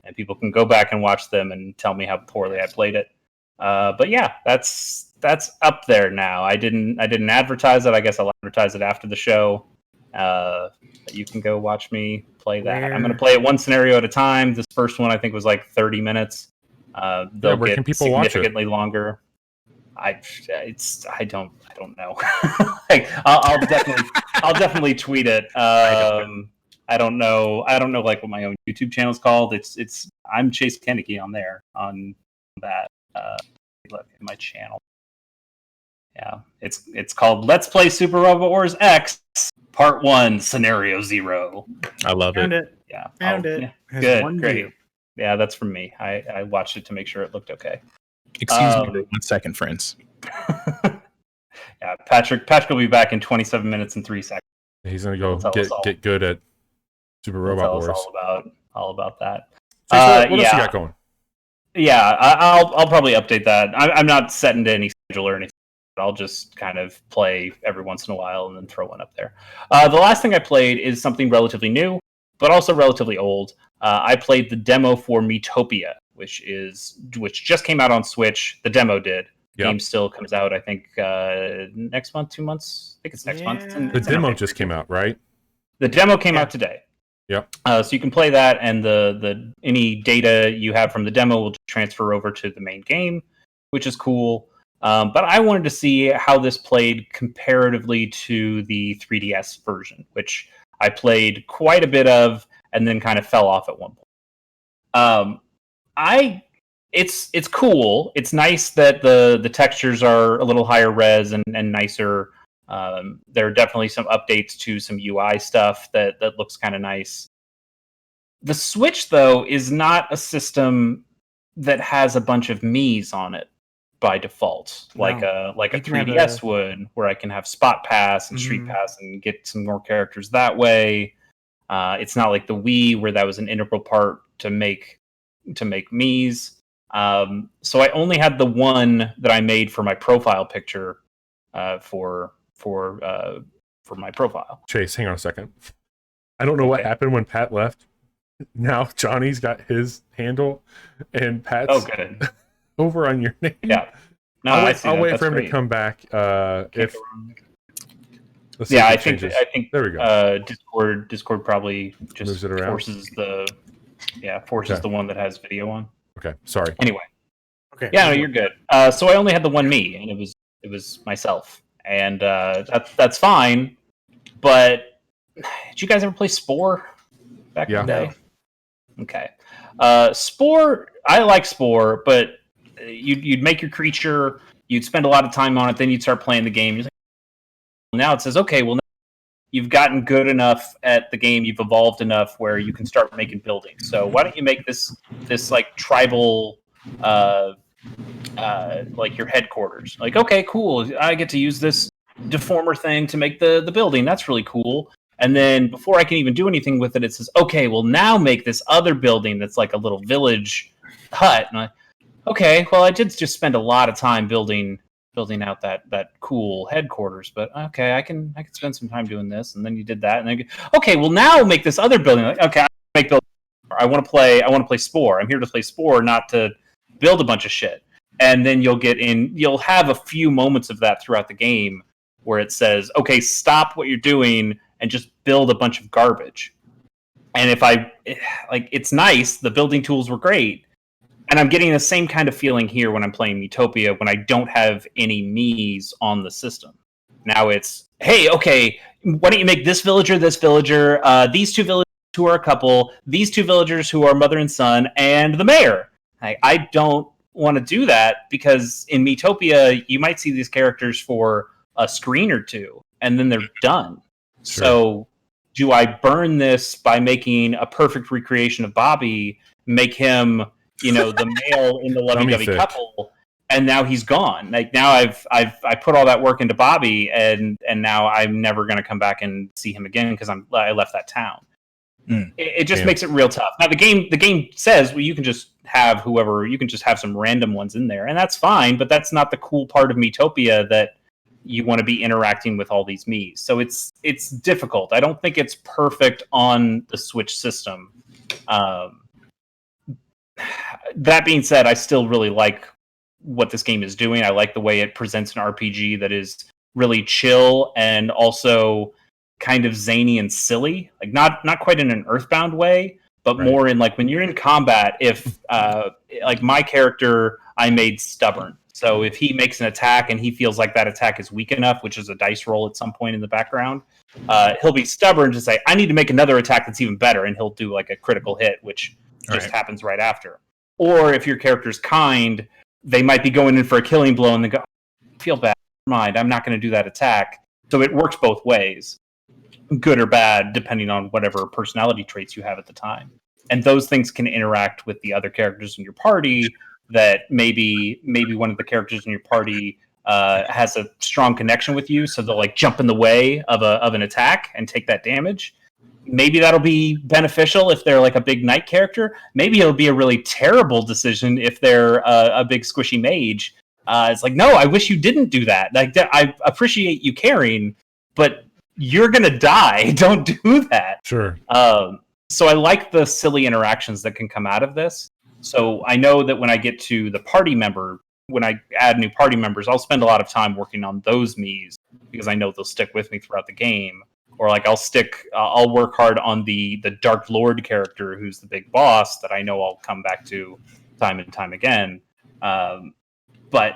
and people can go back and watch them and tell me how poorly I played it. But yeah, that's up there now. I didn't advertise it. I guess I'll advertise it after the show. You can go watch me play that. I'm going to play it one scenario at a time. This first one I think was like 30 minutes. They'll get significantly longer. I don't know. Like, I'll definitely tweet it. I don't know like what my own YouTube channel is called. It's I'm Chase Kennedy on there on that. Look at my channel. Yeah, it's called Let's Play Super Robot Wars X Part 1 Scenario 0. I love it. Yeah, Found it. Yeah. Good, great. View. Yeah, that's from me. I watched it to make sure it looked okay. Excuse me for 1 second, friends. Yeah, Patric will be back in 27 minutes and 3 seconds. He's gonna go get good at Super Robot Wars. All about that. So what else you got going? Yeah, I'll probably update that. I'm not set into any schedule or anything. I'll just kind of play every once in a while and then throw one up there. The last thing I played is something relatively new, but also relatively old. I played the demo for Miitopia, which just came out on Switch. The demo did. Game still comes out, I think, next month, 2 months. I think it's next month. The demo just came out, right? The demo came out today. Yep. So you can play that, and the any data you have from the demo will transfer over to the main game, which is cool. But I wanted to see how this played comparatively to the 3DS version, which I played quite a bit of, and then kind of fell off at one point. It's cool. It's nice that the textures are a little higher res and nicer. There are definitely some updates to some UI stuff that looks kind of nice. The Switch, though, is not a system that has a bunch of Miis on it by default, like a 3DS would, where I can have Spot Pass and Street Pass and get some more characters that way. It's not like the Wii, where that was an integral part to make Miis. So I only had the one that I made for my profile picture for my profile. Chase, hang on a second. I don't know what happened when Pat left. Now Johnny's got his handle, and Pat's over on your name. Yeah. No, I'll wait for him to come back. I think there we go. Discord probably just moves it around. forces the one that has video on. Okay, sorry. Anyway. Okay. Yeah, no, you're good. So I only had the one Mii, and it was myself, and that's fine. But did you guys ever play Spore back in the day? Okay. Spore, I like Spore, but you'd make your creature, you'd spend a lot of time on it, then you'd start playing the game. You're like, now it says, okay, well, now you've gotten good enough at the game, you've evolved enough where you can start making buildings. So why don't you make this like tribal, like your headquarters? Like, okay, cool, I get to use this deformer thing to make the building. That's really cool. And then before I can even do anything with it, it says, okay, well, now make this other building that's like a little village hut. And okay, well, I did just spend a lot of time building out that cool headquarters, but okay, I can spend some time doing this. And then you did that, and then okay, well, now make this other building. Like, okay, I want to play Spore. I'm here to play Spore, not to build a bunch of shit. And then you'll have a few moments of that throughout the game where it says, okay, stop what you're doing and just build a bunch of garbage. And it's nice. The building tools were great. And I'm getting the same kind of feeling here when I'm playing Miitopia when I don't have any Miis on the system. Now it's, hey, okay, why don't you make this villager, these two villagers who are a couple, these two villagers who are mother and son, and the mayor. I don't want to do that, because in Miitopia, you might see these characters for a screen or two, and then they're done. Sure. So do I burn this by making a perfect recreation of Bobby, make him, the male in the lovey-dovey couple, and now he's gone? Like, now I put all that work into Bobby, and now I'm never going to come back and see him again because I left that town. It just makes it real tough. Now the game says, well, you can just have some random ones in there, and that's fine, but that's not the cool part of Miitopia, that you want to be interacting with all these Miis. So it's difficult. I don't think it's perfect on the Switch system. That being said, I still really like what this game is doing. I like the way it presents an RPG that is really chill and also kind of zany and silly. Like, not quite in an Earthbound way, but more in, like, when you're in combat, if like my character, I made stubborn. So if he makes an attack and he feels like that attack is weak enough, which is a dice roll at some point in the background, he'll be stubborn to say, I need to make another attack that's even better, and he'll do like a critical hit, which just happens right after. Or if your character's kind, they might be going in for a killing blow and they go, I feel bad, never mind, I'm not going to do that attack. So it works both ways, good or bad, depending on whatever personality traits you have at the time. And those things can interact with the other characters in your party, that maybe one of the characters in your party has a strong connection with you, so they'll like jump in the way of an attack and take that damage. Maybe that'll be beneficial if they're like a big knight character. Maybe it'll be a really terrible decision if they're a big squishy mage. It's like, no, I wish you didn't do that. Like, I appreciate you caring, but you're gonna die. Don't do that. Sure. So I like the silly interactions that can come out of this. So I know that when I get to the party member when I add new party members, I'll spend a lot of time working on those Miis because I know they'll stick with me throughout the game. Or like I'll work hard on the Dark Lord character, who's the big boss that I know I'll come back to time and time again. But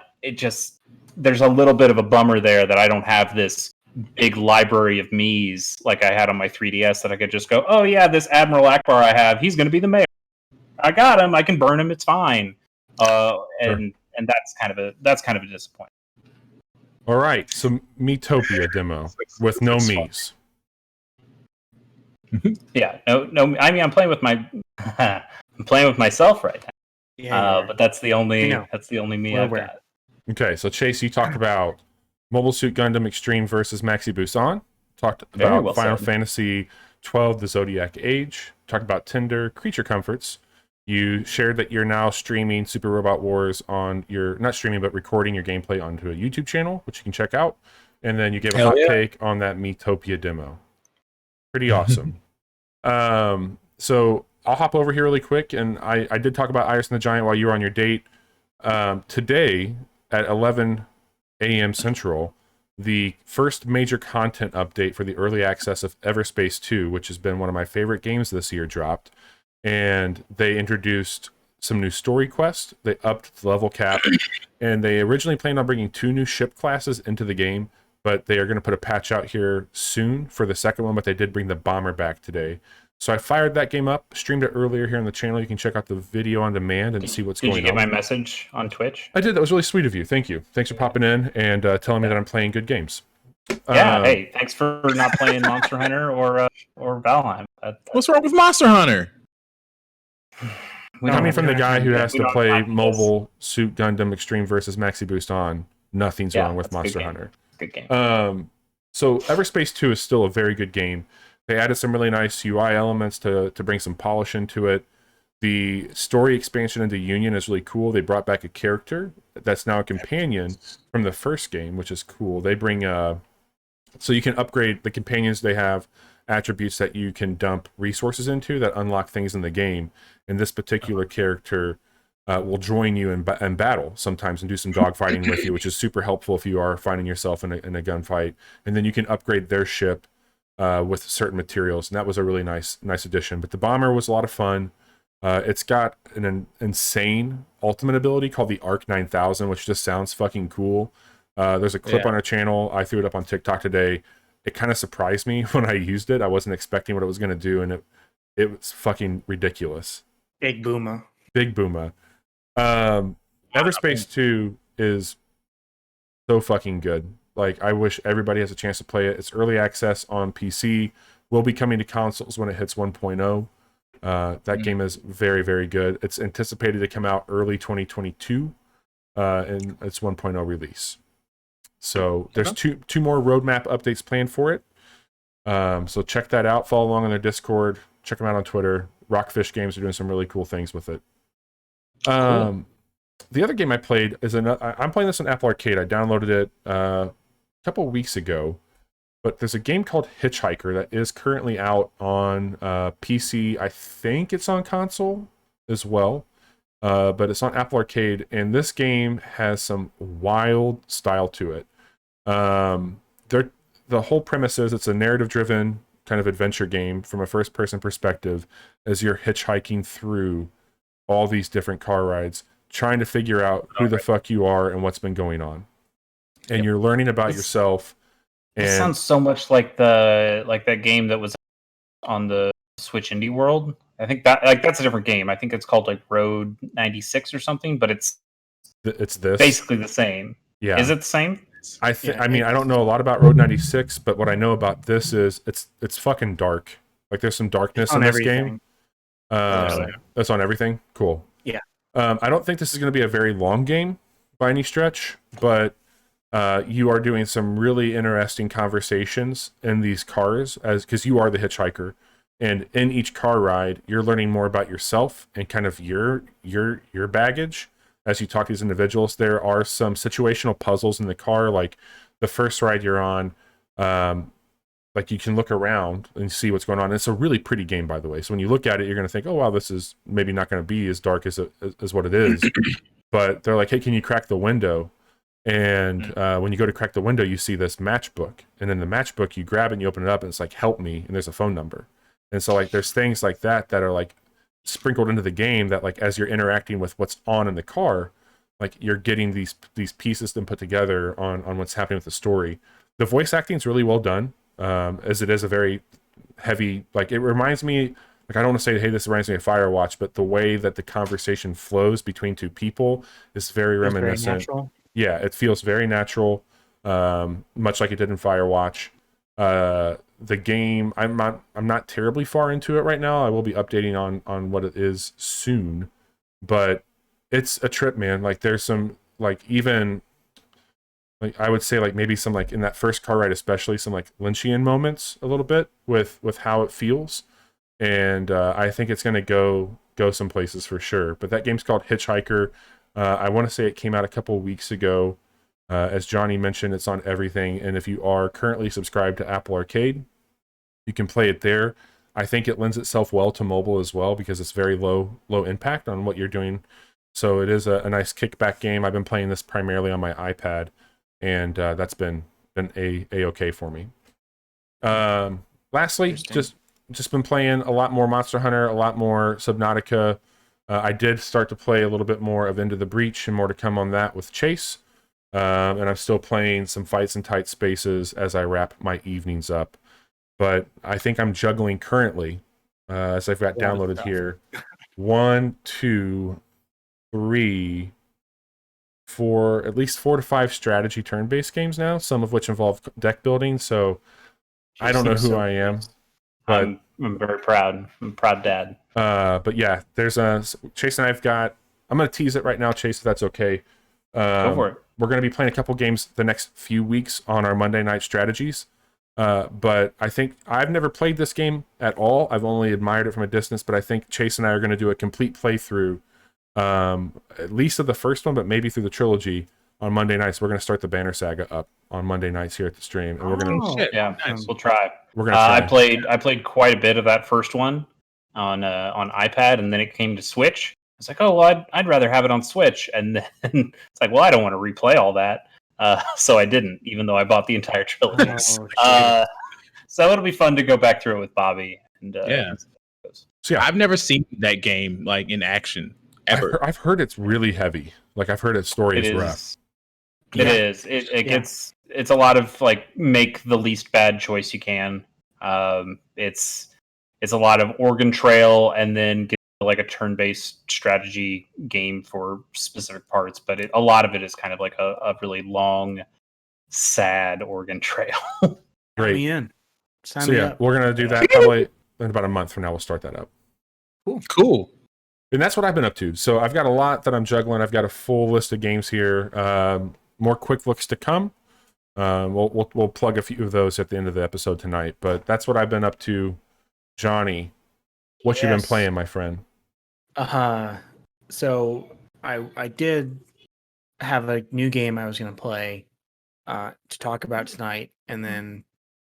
there's a little bit of a bummer there that I don't have this big library of Miis like I had on my 3DS that I could just go, oh yeah, this Admiral Akbar I have, he's going to be the mayor. I got him. I can burn him. It's fine. And that's kind of a disappointment. All right, so Miitopia demo with no Miis. Yeah, no. I mean, I'm playing with myself right now. Yeah, but that's the only Mii I've got. Okay, so Chase, you talked about Mobile Suit Gundam Extreme versus Maxi Busan. Talked about Final Fantasy 12, The Zodiac Age. Talked about Tinder, Creature Comforts. You shared that you're now streaming Super Robot Wars on your, not streaming, but recording your gameplay onto a YouTube channel, which you can check out. And then you gave a hot take on that Miitopia demo. Pretty awesome. So I'll hop over here really quick. And I did talk about Iris and the Giant while you were on your date. Today at 11 a.m. Central, the first major content update for the early access of Everspace 2, which has been one of my favorite games this year, dropped. And they introduced some new story quests. They upped the level cap. And they originally planned on bringing 2 new ship classes into the game, but they are going to put a patch out here soon for the second one, but they did bring the bomber back today. So I fired that game up, streamed it earlier here on the channel. You can check out the video on demand and see what's going on. Did you get my message on Twitch? I did. That was really sweet of you. Thank you. Thanks for popping in and telling me that I'm playing good games. Yeah, hey, thanks for not playing Monster Hunter or Valheim. What's wrong with Monster Hunter? Coming from the guy who has to play Mobile Suit Gundam Extreme versus Maxi Boost on, nothing's wrong with Monster Hunter. Good game. So Everspace 2 is still a very good game. They added some really nice UI elements to bring some polish into it. The story expansion into Union is really cool. They brought back a character that's now a companion from the first game, which is cool. They bring so you can upgrade the companions. They have attributes that you can dump resources into that unlock things in the game. And this particular character will join you in battle sometimes and do some dogfighting with you, which is super helpful if you are finding yourself in a gunfight. And then you can upgrade their ship with certain materials, and that was a really nice addition. But the bomber was a lot of fun. It's got an insane ultimate ability called the Arc 9000, which just sounds fucking cool. There's a clip on our channel. I threw it up on TikTok today. It kind of surprised me when I used it. I wasn't expecting what it was going to do, and it was fucking ridiculous. Big Booma. Everspace 2 is so fucking good. Like, I wish everybody has a chance to play it. It's early access on PC. Will be coming to consoles when it hits 1.0. That game is very, very good. It's anticipated to come out early 2022, and it's 1.0 release. So there's two more roadmap updates planned for it. So check that out. Follow along on their Discord. Check them out on Twitter. Rockfish Games are doing some really cool things with it. Cool. The other game I played is I'm playing this on Apple Arcade. I downloaded it a couple weeks ago, but there's a game called Hitchhiker that is currently out on PC. I think it's on console as well, but it's on Apple Arcade, and this game has some wild style to it. The whole premise is it's a narrative-driven kind of adventure game from a first-person perspective as you're hitchhiking through all these different car rides, trying to figure out who the fuck you are and what's been going on. And you're learning about yourself. And it sounds so much like that game that was on the Switch Indie World. I think that's a different game. I think it's called like Road 96 or something, but it's this basically the same. Yeah. Is it the same? I mean, I don't know a lot about Road 96, but what I know about this is it's fucking dark. Like, there's some darkness in this game. That's on everything? Cool. Yeah. I don't think this is going to be a very long game by any stretch, but you are doing some really interesting conversations in these cars because you are the hitchhiker, and in each car ride you're learning more about yourself and kind of your baggage as you talk to these individuals. There are some situational puzzles in the car, like the first ride you're on, like you can look around and see what's going on. It's a really pretty game, by the way. So when you look at it, you're going to think, oh, wow, this is maybe not going to be as dark as what it is. but they're like, hey, can you crack the window? And when you go to crack the window, you see this matchbook, and then the matchbook, you grab it and you open it up, and it's like, help me, and there's a phone number. And so like there's things like that are like sprinkled into the game that like as you're interacting with what's on in the car, like you're getting these pieces then put together on what's happening with the story. The voice acting is really well done, as it is a very heavy, like it reminds me, like I don't want to say, hey, this reminds me of Firewatch, but the way that the conversation flows between two people is very reminiscent. Very yeah, it feels very natural, much like it did in Firewatch. The game, I'm not terribly far into it right now. I will be updating on what it is soon, but it's a trip, man. Like there's some like even like I would say like maybe some like in that first car ride especially some like Lynchian moments a little bit with how it feels, and I think it's gonna go some places for sure. But that game's called Hitchhiker. I want to say it came out a couple weeks ago. As Johnny mentioned, it's on everything, and if you are currently subscribed to Apple Arcade, you can play it there. I think it lends itself well to mobile as well because it's very low impact on what you're doing. So it is a nice kickback game. I've been playing this primarily on my iPad, and that's been a-okay for me. Lastly, just been playing a lot more Monster Hunter, a lot more Subnautica. I did start to play a little bit more of Into the Breach, and more to come on that with Chase. And I'm still playing some Fights in Tight Spaces as I wrap my evenings up. But I think I'm juggling currently, as I've got downloaded here, 1, 2, 3, 4, at least 4 to 5 strategy turn-based games now, some of which involve deck building. So I don't know who I am. But I'm very proud. I'm a proud dad. But yeah, there's Chase and I've got. I'm gonna tease it right now, Chase, if that's okay. Go for it. We're gonna be playing a couple games the next few weeks on our Monday night strategies. But I think I've never played this game at all. I've only admired it from a distance. But I think Chase and I are gonna do a complete playthrough, at least of the first one, but maybe through the trilogy on Monday nights. We're gonna start the Banner Saga up on Monday nights here at the stream, and we're gonna. Yeah, nice. We'll try. We're gonna try. I played quite a bit of that first one on iPad, and then it came to Switch. It's like, oh well, I'd rather have it on Switch, and then it's like, well, I don't want to replay all that, so I didn't, even though I bought the entire trilogy. So it'll be fun to go back through it with Bobby. And so yeah, I've never seen that game like in action ever. I've heard it's really heavy. Like I've heard its story is rough. It is. It gets. It's a lot of like make the least bad choice you can. It's a lot of Oregon Trail and then get like a turn-based strategy game for specific parts. But a lot of it is kind of like a really long, sad Oregon Trail. Great. Me in. So yeah, we're gonna do that probably in about a month from now. We'll start that up. Cool. And that's what I've been up to. So I've got a lot that I'm juggling. I've got a full list of games here. More quick looks to come. We'll plug a few of those at the end of the episode tonight. But that's what I've been up to. Johnny, what you been playing, my friend? So I did have a new game I was going to play to talk about tonight, and then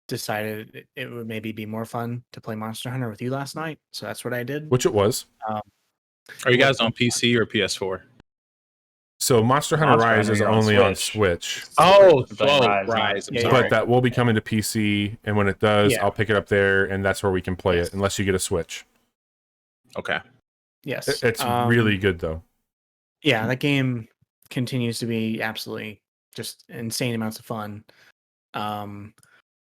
decided it would maybe be more fun to play Monster Hunter with you last night. So that's what I did. Which it was. Are you guys on PC or PS4? So Monster Hunter Rise is only on Switch. Rise. But that will be coming to PC, and when it does, I'll pick it up there, and that's where we can play it, unless you get a Switch. Okay. Yes. It's really good, though. Yeah, that game continues to be absolutely just insane amounts of fun. And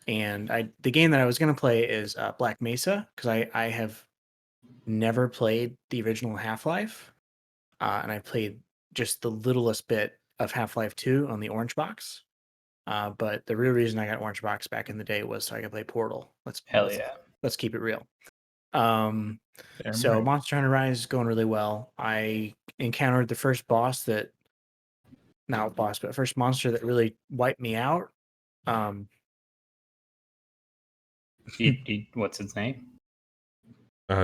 the game that I was going to play is Black Mesa, because I have never played the original Half-Life, and I played just the littlest bit of Half-Life 2 on the Orange Box. But the real reason I got Orange Box back in the day was so I could play Portal. Let's keep it real. So Monster Hunter Rise is going really well. I encountered the first monster that really wiped me out. What's its name?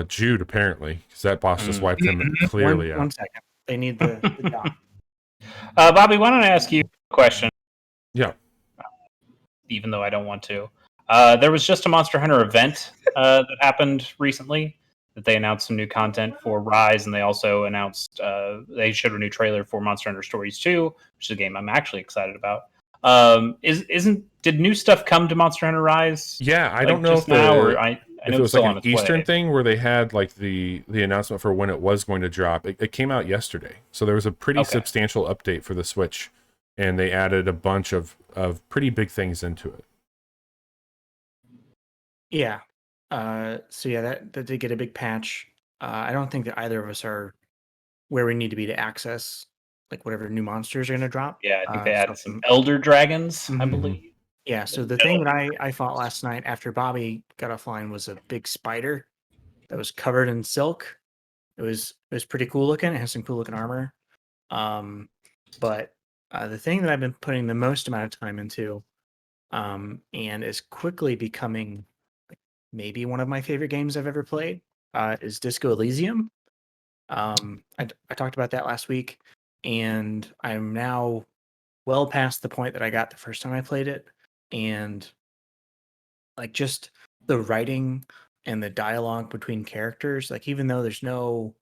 Jude, apparently, because that boss just wiped him clearly out. 1 second. They need the doc. Bobby, why don't I ask you a question? Yeah. Even though I don't want to. There was just a Monster Hunter event that happened recently. that they announced some new content for Rise, and they also announced they showed a new trailer for Monster Hunter Stories 2, which is a game I'm actually excited about. Did new stuff come to Monster Hunter Rise? Yeah, I don't know just now, or I if know it it's was still like on an its Eastern way. thing where they had like the announcement for when it was going to drop. It came out yesterday, so there was a pretty substantial update for the Switch, and they added a bunch of pretty big things into it. Yeah. So yeah, that did get a big patch. I don't think that either of us are where we need to be to access like whatever new monsters are going to drop. Yeah, I think they So added some Elder Dragons, I Mhm. believe. Yeah, so the thing that I fought last night after Bobby got offline was a big spider that was covered in silk. It was pretty cool looking. It has some cool looking armor. But the thing that I've been putting the most amount of time into, and is quickly becoming like maybe one of my favorite games I've ever played, is Disco Elysium. I talked about that last week, and I'm now well past the point that I got the first time I played it, and like just the writing and the dialogue between characters, like even though there's no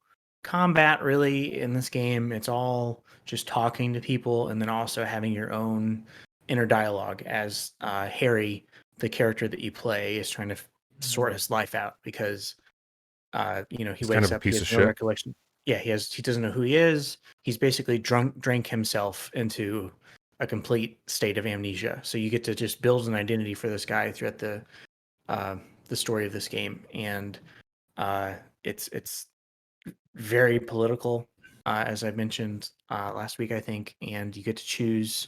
combat really in this game, it's all just talking to people and then also having your own inner dialogue as Harry, the character that you play, is trying to sort his life out because he It's kind wakes of a up, he piece has of no shit. recollection. Yeah, he doesn't know who he is. He's basically drank himself into a complete state of amnesia. So you get to just build an identity for this guy throughout uh, the story of this game, and it's very political, as I mentioned last week, I think, and you get to choose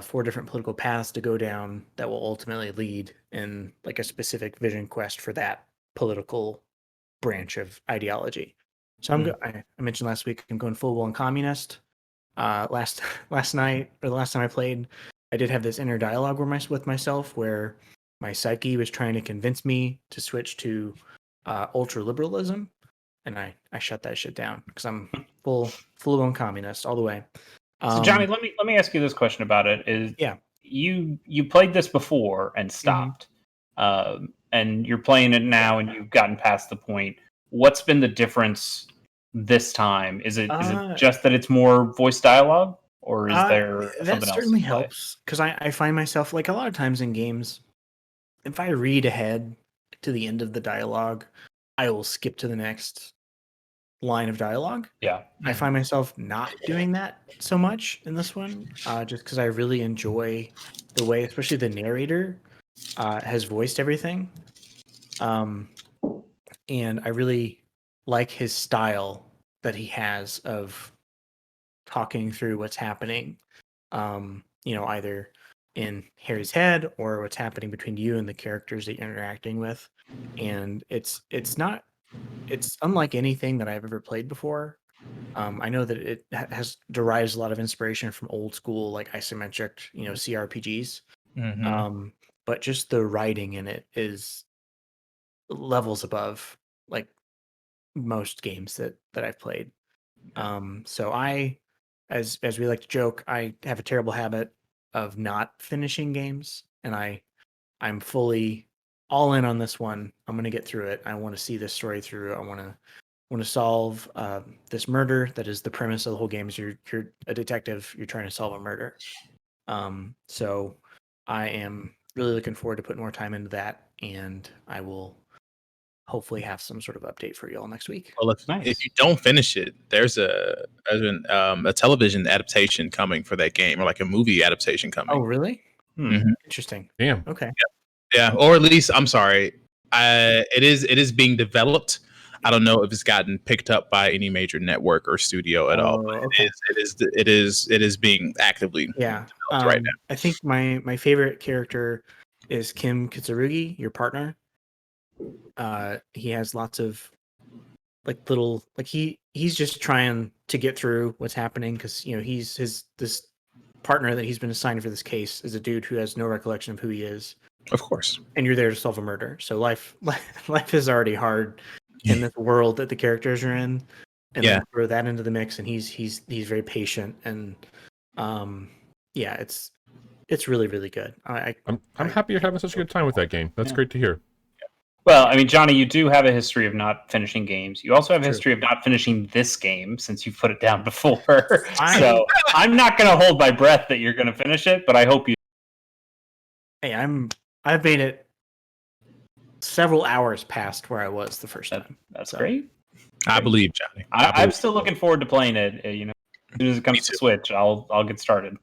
4 different political paths to go down that will ultimately lead in like a specific vision quest for that political branch of ideology. So I mentioned last week I'm going full blown communist. Last night or the last time I played, I did have this inner dialogue with myself where my psyche was trying to convince me to switch to ultra liberalism, and I shut that shit down because I'm full blown communist all the way. So Johnny, let me ask you this question about it: Is Yeah. you played this before and stopped, and you're playing it now, and you've gotten past the point. What's been the difference this time? Is it just that it's more voice dialogue, or is there that something else certainly at play? helps because I find myself like a lot of times in games, if I read ahead to the end of the dialogue, I will skip to the next line of dialogue. Yeah. I find myself not doing that so much in this one, just because I really enjoy the way, especially the narrator, has voiced everything. And I really like his style that he has of talking through what's happening, either in Harry's head or what's happening between you and the characters that you're interacting with. And it's unlike anything that I've ever played before. I know that it has derives a lot of inspiration from old school like isometric, CRPGs. But just the writing in it is levels above like most games that I've played. So as we like to joke, I have a terrible habit of not finishing games, and I'm fully all in on this one. I'm gonna get through it. I want to see this story through. I want to solve this murder that is the premise of the whole game. Is you're a detective, you're trying to solve a murder. So I am really looking forward to putting more time into that, and I will hopefully have some sort of update for you all next week. Well, if you don't finish it, there's a television adaptation coming for that game, or like a movie adaptation coming. Oh, really? Mhm. Interesting. Damn. Okay. Yeah, or at least I'm sorry, it is being developed. I don't know if it's gotten picked up by any major network or studio at all. But Okay. it is being actively Yeah. developed right now. I think my favorite character is Kim Kitsurugi, your partner. He has lots of like little like he's just trying to get through what's happening because he's this partner that he's been assigned for this case is a dude who has no recollection of who he is, Of course. and you're there to solve a murder. So life is already hard in this world that the characters are in, and then throw that into the mix, and he's very patient, and yeah, it's really really good. I'm happy you're having such a good time with that game. That's great to hear. Well, I mean, Johnny, you do have a history of not finishing games. You also have a True. history of not finishing this game since you've put it down before. So I'm not going to hold my breath that you're going to finish it, but I hope you. Hey, I've made it several hours past where I was the first time. That's great. I believe, Johnny. I'm still looking forward to playing it. As soon as it comes to Switch, I'll get started.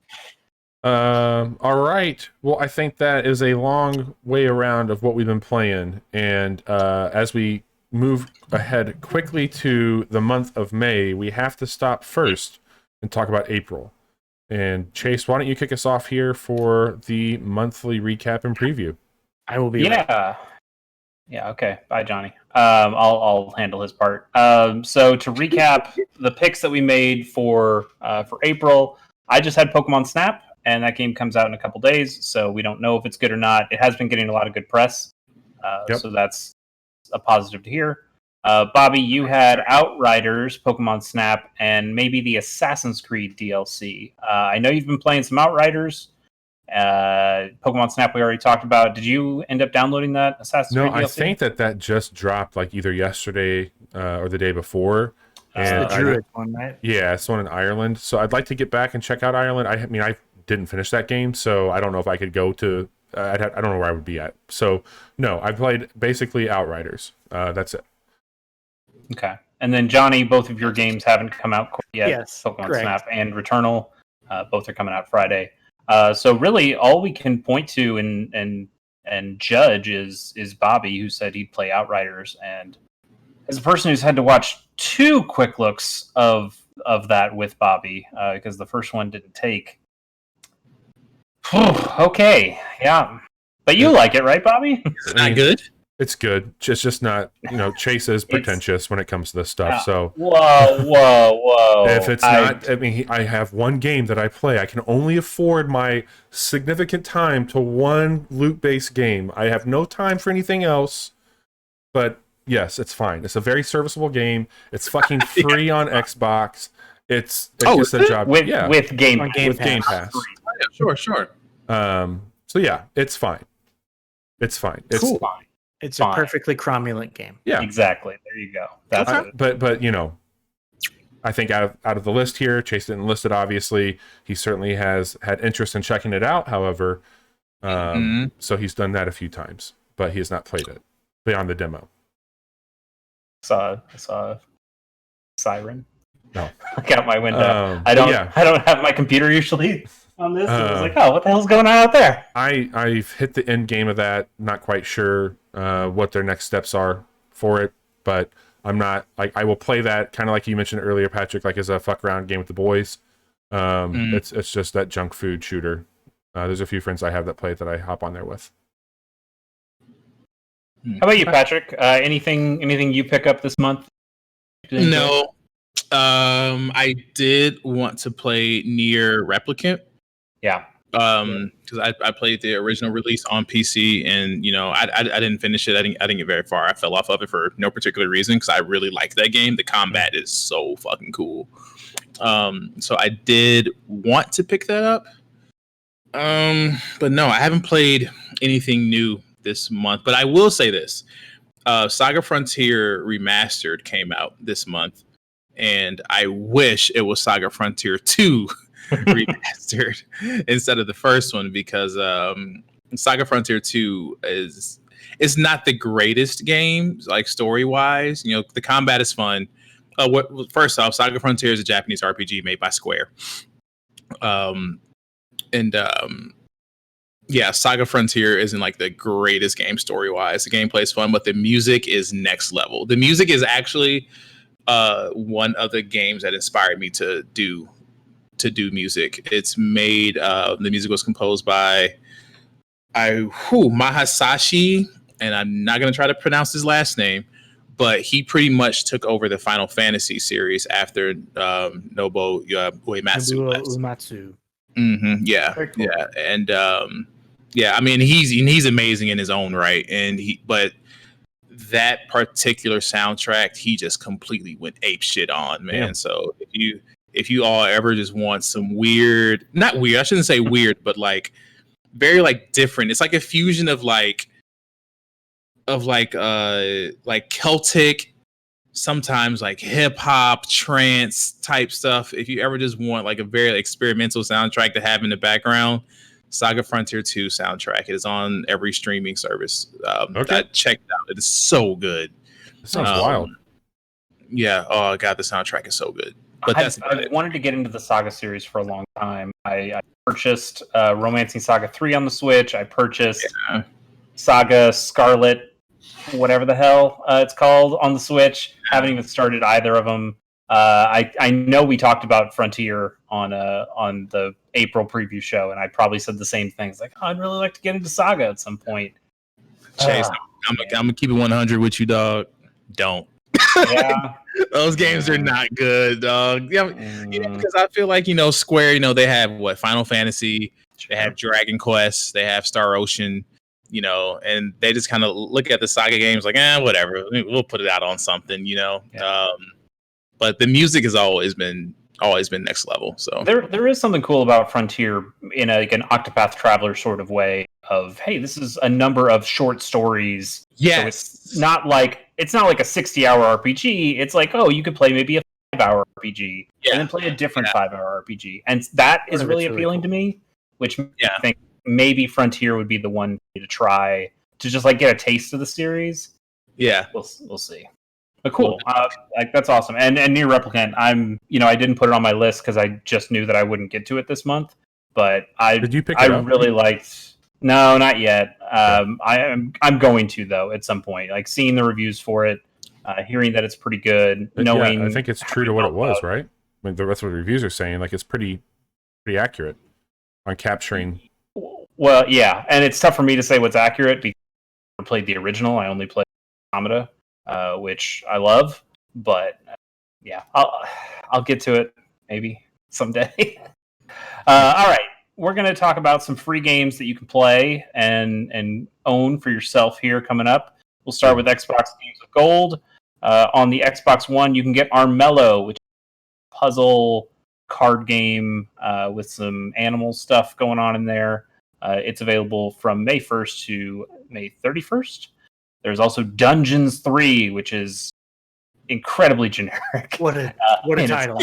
All right. Well, I think that is a long way around of what we've been playing, and as we move ahead quickly to the month of May, we have to stop first and talk about April. And Chase, why don't you kick us off here for the monthly recap and preview? I will be. Yeah. Okay. Bye, Johnny. I'll handle his part. So to recap the picks that we made for April, I just had Pokemon Snap, and that game comes out in a couple days, so we don't know if it's good or not. It has been getting a lot of good press, so that's a positive to hear. Bobby, you had Outriders, Pokemon Snap, and maybe the Assassin's Creed DLC. I know you've been playing some Outriders. Pokemon Snap we already talked about. Did you end up downloading that Assassin's Creed DLC? No, I think that just dropped like either yesterday or the day before. It's the Druid one, right? Yeah, it's one in Ireland. So I'd like to get back and check out Ireland. I mean, I didn't finish that game, so I don't know if I could go to... I don't know where I would be at. So, no, I played basically Outriders. That's it. Okay. And then, Johnny, both of your games haven't come out yet. Yes, Pokemon correct. Snap and Returnal. Both are coming out Friday. So really, all we can point to and judge is Bobby, who said he'd play Outriders. And as a person who's had to watch 2 quick looks of that with Bobby, because the first one didn't take. Okay, yeah. But you like it, right, Bobby? Is it not good? It's good. It's just not, Chase is pretentious when it comes to this stuff. So whoa. If it's not, I mean, I have one game that I play. I can only afford my significant time to one loot-based game. I have no time for anything else. But yes, it's fine. It's a very serviceable game. It's fucking free on Xbox. It's just a job. With Game Pass. Yeah, sure. So yeah, it's fine. It's fine. It's cool. It's Fine. a perfectly cromulent game. Yeah, Exactly. There you go. That's it. But I think out of the list here, Chase didn't list it. Obviously, he certainly has had interest in checking it out. However, so he's done that a few times, but he has not played it beyond the demo. I saw a siren. No, Look out my window. I don't have my computer usually on this. I was like, oh, what the hell's going on out there? I've hit the end game of that. Not quite sure what their next steps are for it, but I'm not like I will play that kind of like you mentioned earlier, Patrick, like as a fuck around game with the boys. It's just that junk food shooter. There's a few friends I have that play it that I hop on there with. How about you, Patrick? Anything you pick up this month? No. I did want to play Nier Replicant. Yeah. Because I played the original release on PC, and I didn't finish it. I didn't get very far. I fell off of it for no particular reason because I really like that game. The combat is so fucking cool. So I did want to pick that up. But no, I haven't played anything new this month. But I will say this: Saga Frontier Remastered came out this month, and I wish it was Saga Frontier 2 remastered instead of the first one, because Saga Frontier 2 is not the greatest game, like story wise. The combat is fun. First off, Saga Frontier is a Japanese RPG made by Square. Yeah, Saga Frontier isn't like the greatest game story wise. The gameplay is fun, but the music is next level. The music is actually one of the games that inspired me to do music. It's made the music was composed by Masashi, and I'm not gonna try to pronounce his last name, but he pretty much took over the Final Fantasy series after Nobuo Uematsu. Yeah, cool. Yeah, and I mean he's amazing in his own right, but that particular soundtrack he just completely went ape shit on, man. Yeah. So if you all ever just want some not weird, I shouldn't say weird, but like very like different. It's like a fusion of like of like Celtic, sometimes like hip hop, trance type stuff. If you ever just want like a very experimental soundtrack to have in the background, Saga Frontier 2 soundtrack. It is on every streaming service. I checked it out. It is so good. It sounds wild. Yeah. Oh god, the soundtrack is so good. But I've wanted to get into the Saga series for a long time. I purchased Romancing Saga 3 on the Switch. I purchased Saga Scarlet, whatever the hell it's called, on the Switch. Haven't even started either of them. I know we talked about Frontier on the April preview show, and I probably said the same things. Like, I'd really like to get into Saga at some point. Chase, I'm gonna keep it 100 with you, dog. Don't. Yeah. Those games are not good, dog. Yeah, because I feel like Square. They have Final Fantasy, they have Dragon Quest, they have Star Ocean. And they just kind of look at the Saga games like, whatever. We'll put it out on something, Yeah. But the music has always been next level. So there is something cool about Frontier in an Octopath Traveler sort of way of, hey, this is a number of short stories. Yes. So it's not like a 60-hour RPG. It's like, oh, you could play maybe a 5-hour RPG and then play a different 5-hour RPG. And that is really appealing to me, which I think maybe Frontier would be the one to try to just get a taste of the series. Yeah. We'll see. But cool. That's awesome. And Nier Replicant, I didn't put it on my list because I just knew that I wouldn't get to it this month. But Did you pick it up? Really liked. No, not yet. I'm going to, though, at some point. Seeing the reviews for it, hearing that it's pretty good, knowing. I think it's true to what it was, right? I mean, that's what the reviews are saying. It's pretty accurate on capturing. Well, yeah, and it's tough for me to say what's accurate because I never played the original. I only played Automata, which I love. But yeah, I'll get to it maybe someday. All right. We're going to talk about some free games that you can play and own for yourself here coming up. We'll start with Xbox Games with Gold. On the Xbox One, you can get Armello, which is a puzzle card game with some animal stuff going on in there. It's available from May 1st to May 31st. There's also Dungeons 3, which is incredibly generic. What a title.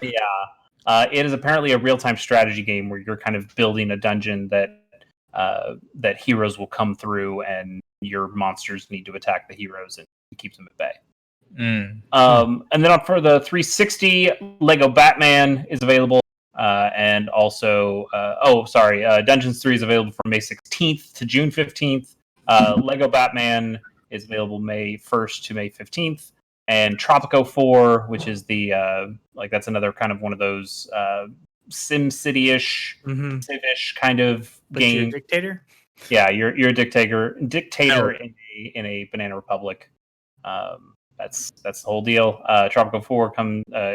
Yeah. It is apparently a real-time strategy game where you're kind of building a dungeon that heroes will come through, and your monsters need to attack the heroes and keep them at bay. And then for the 360, Lego Batman is available, and also Dungeons 3 is available from May 16th to June 15th. Lego Batman is available May 1st to May 15th. And Tropico 4, which is the that's another kind of one of those SimCity-ish, Civ-ish kind of game. You're a dictator? Yeah, you're a dictator in a Banana Republic. That's the whole deal. Tropico 4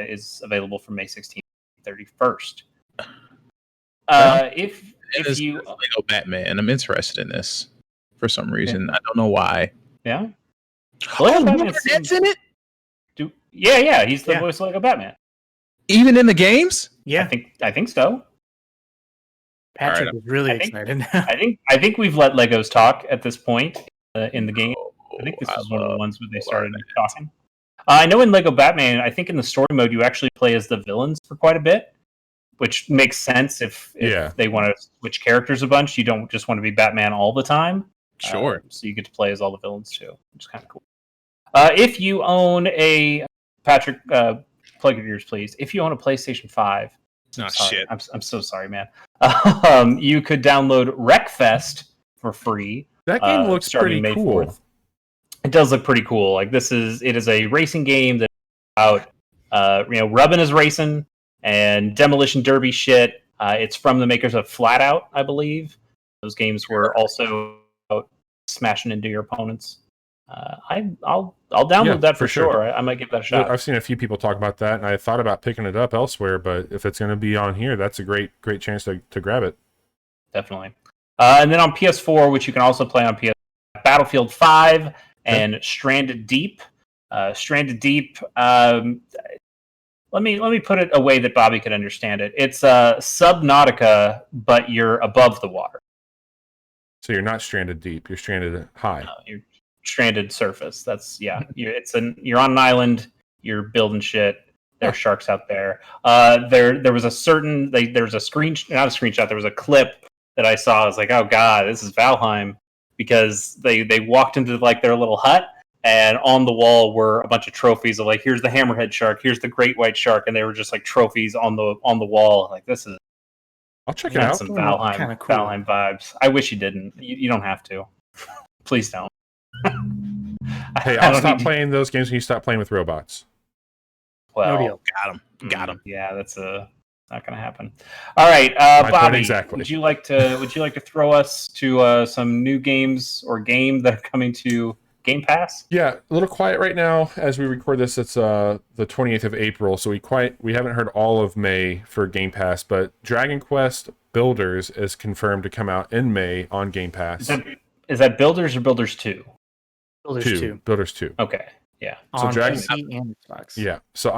is available from May 16th to 31st. If you Lego Batman, I'm interested in this for some reason. I don't know why. Yeah. That's in it. Yeah, he's the voice of Lego Batman. Even in the games? Yeah, I think so. Patric is really excited now. I think we've let Legos talk at this point in the game. I think this is one of the ones where they started talking. I know in Lego Batman, I think in the story mode you actually play as the villains for quite a bit, which makes sense if they want to switch characters a bunch. You don't just want to be Batman all the time. Sure. So you get to play as all the villains too, which is kind of cool. If you own a Patric, plug your ears, please. If you own a PlayStation 5, shit. I'm so sorry, man. You could download Wreckfest for free. That game looks pretty May cool. 4th. It does look pretty cool. It is a racing game that's about rubbing his racing and demolition derby shit. It's from the makers of Flat Out, I believe. Those games were also about smashing into your opponents. I'll download that for sure. I might give that a shot. I've seen a few people talk about that, and I thought about picking it up elsewhere, but if it's going to be on here, that's a great chance to grab it. Definitely. And then on PS4, which you can also play on PS, Battlefield 5 and Stranded Deep. Stranded Deep. Let me put it a way that Bobby could understand it. It's Subnautica, but you're above the water. So you're not stranded deep. You're stranded high. You're stranded surface. That's you're on an island. You're building shit. There's sharks out there. There was a certain there's a not a screenshot. There was a clip that I saw. I was like, oh god, this is Valheim, because they walked into like their little hut, and on the wall were a bunch of trophies of like, here's the hammerhead shark, here's the great white shark, and they were just like trophies on the wall. Like, this is. I'll check it out. Some Valheim, cool. Valheim vibes. I wish you didn't. You don't have to. Please don't. Hey, I'll stop playing those games when you stop playing with robots. Well, no deal. Got him. Yeah, that's not going to happen. All right, Bobby. Exactly. Would you like to throw us to some new games or game that are coming to Game Pass? Yeah, a little quiet right now as we record this. It's the 28th of April, so we haven't heard all of May for Game Pass, but Dragon Quest Builders is confirmed to come out in May on Game Pass. Is that Builders or Builders 2? Builders 2. Okay. Yeah. On So PC and Xbox. Yeah. So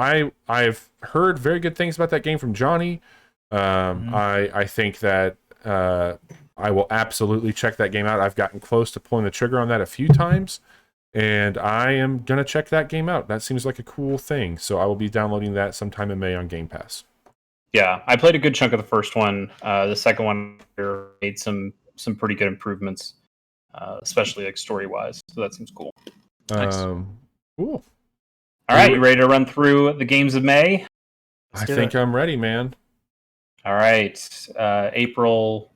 I've heard very good things about that game from Johnny. I think that I will absolutely check that game out. I've gotten close to pulling the trigger on that a few times, and I am gonna check that game out. That seems like a cool thing. So I will be downloading that sometime in May on Game Pass. Yeah, I played a good chunk of the first one. The second one made some pretty good improvements, especially like story wise. So that seems cool. Nice. Cool. All right, you ready to run through the games of May? I think I'm ready, man. All right. April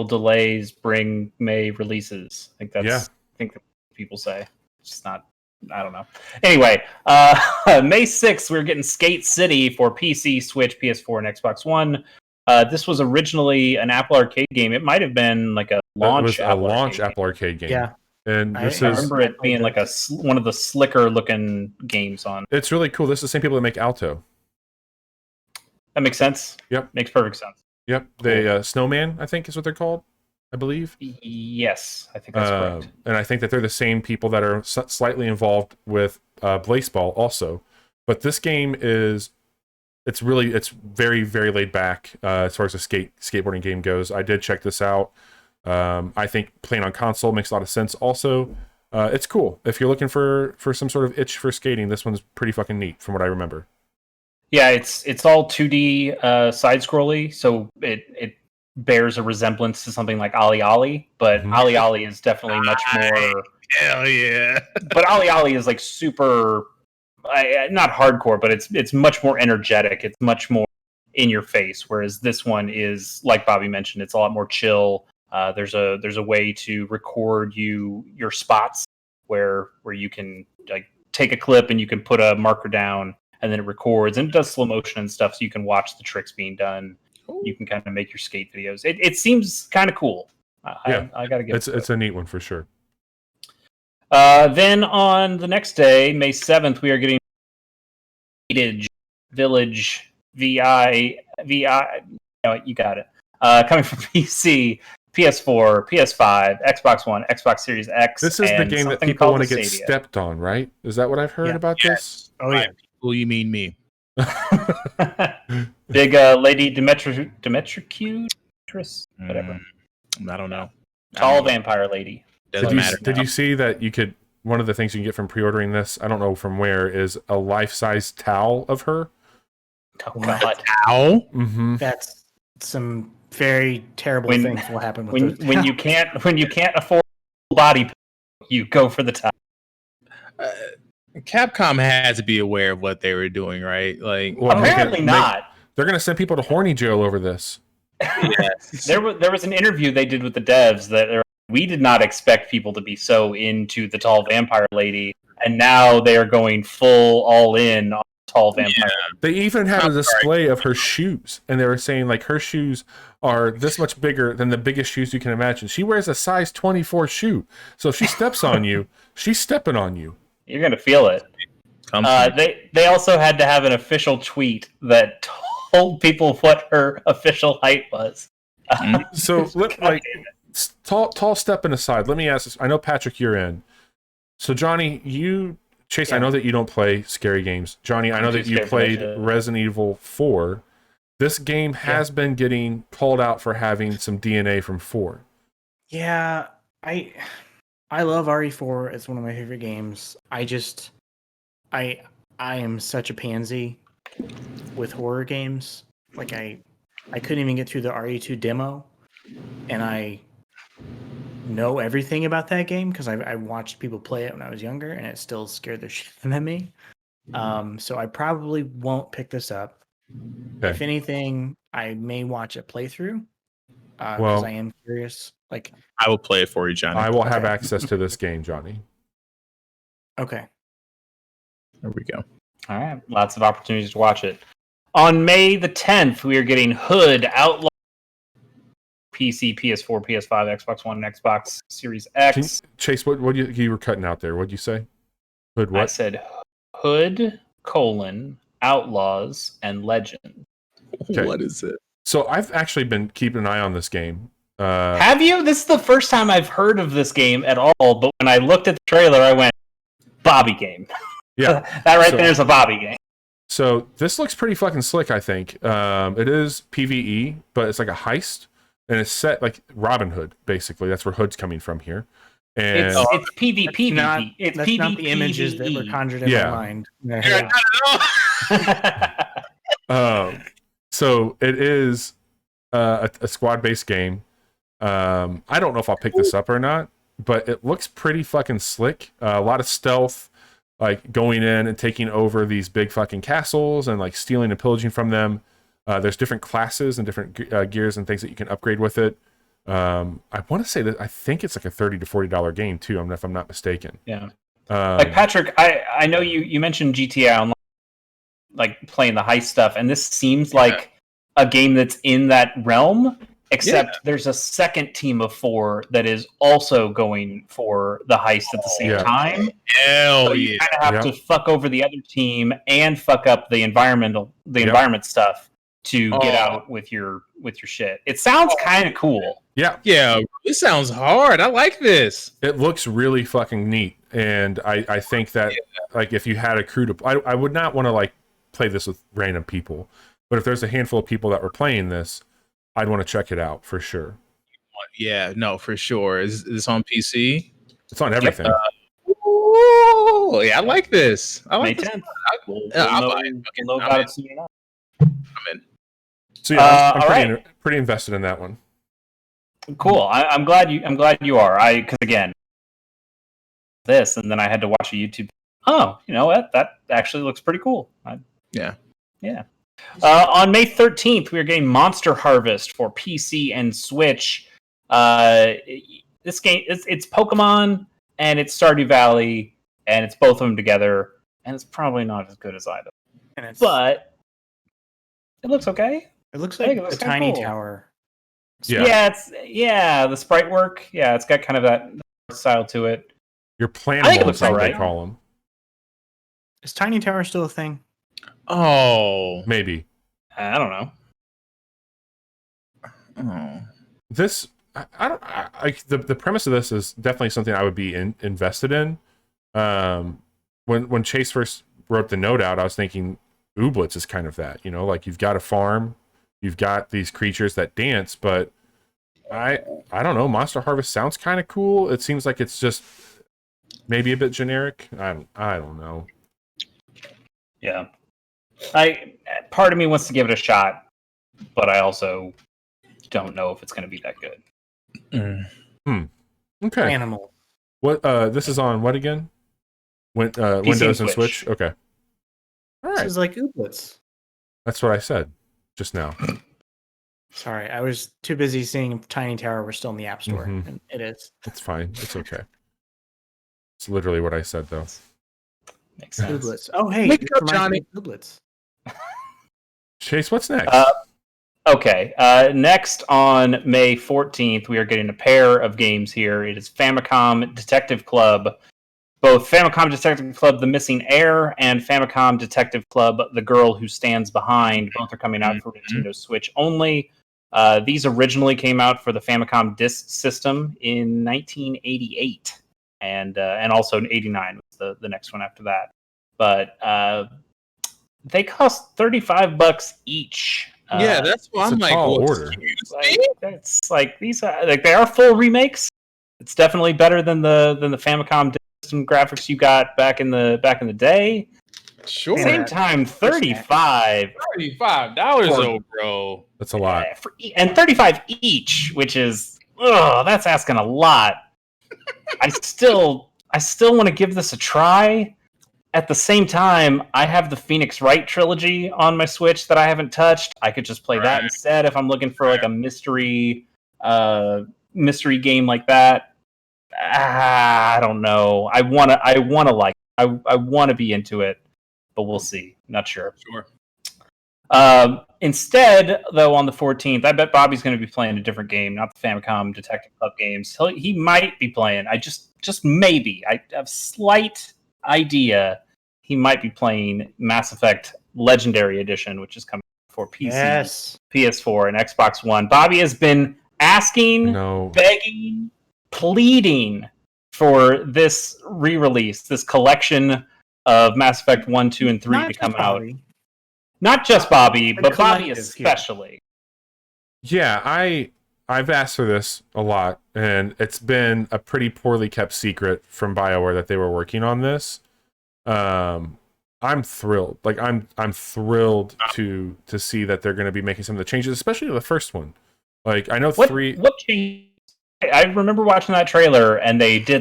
delays bring May releases. I think that's what people say. It's just not. I don't know. Anyway, May 6th, we're getting Skate City for PC, Switch, PS4, and Xbox One. This was originally an Apple Arcade game. It might have been like a launch. It was a launch Apple Arcade game. Yeah. And I remember it being like one of the slicker looking games on. It's really cool. This is the same people that make Alto. That makes sense. Yep. Makes perfect sense. Yep. They Snowman, I think is what they're called, I believe. Yes, I think that's correct. And I think that they're the same people that are slightly involved with Blaseball also. But this game it's very, very laid back as far as a skateboarding game goes. I did check this out. I think playing on console makes a lot of sense also. It's cool. If you're looking for some sort of itch for skating, this one's pretty fucking neat from what I remember. Yeah, it's all 2D side-scrolly, so it bears a resemblance to something like Ollie Ollie, but Ollie Ollie is definitely much more... Hell yeah. But Ollie Ollie is like super... not hardcore, but it's much more energetic. It's much more in your face, whereas this one is, like Bobby mentioned, it's a lot more chill. There's a way to record your spots where you can like take a clip and you can put a marker down and then it records and it does slow motion and stuff, so you can watch the tricks being done. Ooh. You can kind of make your skate videos. It seems kind of cool. I gotta get it's a neat one for sure. Then on the next day, May 7th, we are getting Village VI. No, you got it. Coming from PC, PS4, PS5, Xbox One, Xbox Series X. This is the game that people want to get stepped on, right? Is that what I've heard about this? Oh yeah. Who you mean me? Big Lady Demetricu? Whatever. I don't know. Tall vampire lady. Doesn't matter. Did you see that you could? One of the things you can get from pre-ordering this, I don't know from where, is a life-size towel of her. Oh, God. Towel? Mm-hmm. That's some very terrible things will happen with those. when you can't afford body, you go for the towel. Capcom had to be aware of what they were doing, right? Like, well, apparently not. They're going to send people to horny jail over this. Yes. There was an interview they did with the devs that we did not expect people to be so into the tall vampire lady, and now they are going full all in on tall vampire. Yeah. They even had a display of her shoes, and they were saying like her shoes are this much bigger than the biggest shoes you can imagine. She wears a size 24 shoe, so if she steps on you, she's stepping on you. You're gonna feel it. They also had to have an official tweet that told people what her official height was. So tall stepping aside, let me ask this. I know Patrick, you're in. So Johnny, Chase, yeah. I know that you don't play scary games. Johnny, I know that you played Resident Evil 4. This game has been getting called out for having some DNA from 4. Yeah, I love RE4. It's one of my favorite games. I am such a pansy with horror games. Like I couldn't even get through the RE2 demo, and I know everything about that game because I watched people play it when I was younger, and it still scared the shit out of me. So I probably won't pick this up. Okay. If anything, I may watch a playthrough because Well, I am curious. Like, I will play it for you, Johnny. I will have Okay. access to this game, Johnny. okay, There we go. All right, lots of opportunities to watch it. On May the 10th, we are getting Hood Outlaw PC, PS4, PS5, Xbox One, and Xbox Series X. Chase, what you were cutting out there? What'd you say? Hood what? I said Hood, Outlaws, and Legend. Okay. What is it? So I've actually been keeping an eye on this game. Have you? This is the first time I've heard of this game at all, but when I looked at the trailer, I went, Bobby game. Yeah. That right there is a Bobby game. So this looks pretty fucking slick, I think. It is PvE, but it's like a heist, and it's set like Robin Hood, basically. That's where Hood's coming from here. And It's PvP. that's not the images that were conjured in my mind. Yeah, so it is a squad-based game. I don't know if I'll pick this up or not, but it looks pretty fucking slick. A lot of stealth, like going in and taking over these big fucking castles and like stealing and pillaging from them. There's different classes and different gears and things that you can upgrade with it. I want to say that I think it's like a $30 to $40 game too, if I'm not mistaken. Yeah. Like Patrick, I know you mentioned GTA Online, like playing the heist stuff, and this seems like a game that's in that realm. Except there's a second team of 4 that is also going for the heist at the same time. Hell so you kind of have to fuck over the other team and fuck up the environment stuff to get out with your shit. It sounds kind of cool. Yeah. This sounds hard. I like this. It looks really fucking neat, and I think that like if you had a crew to, I would not want to like play this with random people, but if there's a handful of people that were playing this, I'd want to check it out for sure. Yeah, no, for sure. Is this on PC? It's on everything. Ooh, yeah, I like this. I like May this. 10th. We'll I'm know about it soon enough. in. So yeah, I'm all pretty invested in that one. Cool. I'm glad you are. Because again, this, and then I had to watch a YouTube. Oh, you know what? That actually looks pretty cool. Yeah. On May 13th, we are getting Monster Harvest for PC and Switch. This game, it's Pokemon and it's Stardew Valley, and it's both of them together, and it's probably not as good as either. But it looks okay. It looks like a tiny tower. Yeah, the sprite work. Yeah, it's got kind of that style to it. Your plan I think it looks looks like they alright. call them. Is Tiny Tower still a thing? Oh. Maybe. I don't know. Oh. This the premise of this is definitely something I would be invested in. When Chase first wrote the note out, I was thinking Ooblets is kind of that, like you've got a farm, you've got these creatures that dance, but I don't know, Monster Harvest sounds kind of cool. It seems like it's just maybe a bit generic. I don't know. Yeah. Part of me wants to give it a shot, but I also don't know if it's going to be that good. Okay. Animal. What? This is on what again? Windows and Switch. Okay. All right. This is like Ooblets. That's what I said just now. Sorry, I was too busy seeing Tiny Tower. We're still in the App Store. Mhm. And it is. It's fine. It's okay. It's literally what I said, though. Makes sense. Ooblets. Oh, hey, Wake this up, reminds me Johnny. of Ooblets. Chase, what's next? Okay. Next on May 14th, we are getting a pair of games here. It is Famicom Detective Club. Both Famicom Detective Club The Missing Heir and Famicom Detective Club The Girl Who Stands Behind. Both are coming out for Nintendo Switch only. These originally came out for the Famicom Disk System in 1988. And also in 89 was the next one after that. But they cost $35 each Yeah, that's why it's I'm a like, tall well, order. excuse Like, me? it's like these are like they are full remakes. It's definitely better than the Famicom system graphics you got back in the day. Sure. Same time, $35 $35 though, bro. That's a lot. and $35 each, which is that's asking a lot. I still want to give this a try. At the same time, I have the Phoenix Wright trilogy on my Switch that I haven't touched. I could just play that instead if I'm looking for like a mystery game like that. I don't know. I wanna be into it, but we'll see. Not sure. Sure. Instead, though, on the 14th, I bet Bobby's going to be playing a different game, not the Famicom Detective Club games. He might be playing. I just maybe. I have slight idea he might be playing Mass Effect Legendary Edition, which is coming for PC, PS4, and Xbox One. Bobby has been asking, begging, pleading for this re-release, this collection of Mass Effect 1, 2, and 3 to come out. Not just Bobby, but Bobby especially. Yeah, I've asked for this a lot, and it's been a pretty poorly kept secret from BioWare that they were working on this. I'm thrilled. Like I'm thrilled to see that they're going to be making some of the changes, especially the first one. Like I know three. What change? I remember watching that trailer, and they did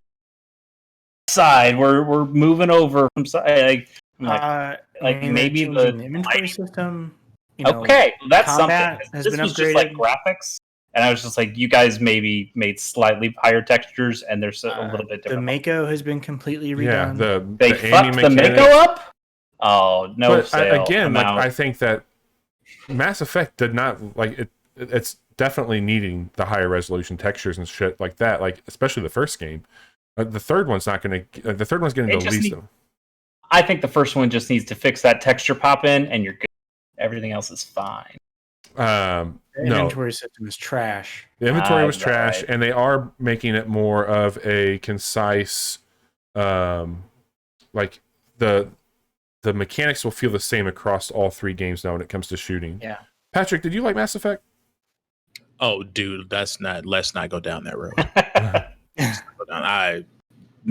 side. We're moving over from side. Like maybe the inventory system. Okay, that's something. This was just like graphics, and I was just like, you guys maybe made slightly higher textures, and there's a little bit different. The Mako has been completely redone. Yeah, they fucked the Mako up. Oh no! But I think that Mass Effect did not like it. It's definitely needing the higher resolution textures and shit like that. Like especially the first game. The third one's not going to. The third one's going to release them. I think the first one just needs to fix that texture pop in, and you're good. Everything else is fine. The inventory system is trash. The inventory was trash, and they are making it more of a concise, like the mechanics will feel the same across all three games now when it comes to shooting. Yeah. Patrick, did you like Mass Effect? Oh, dude, let's not go down that road.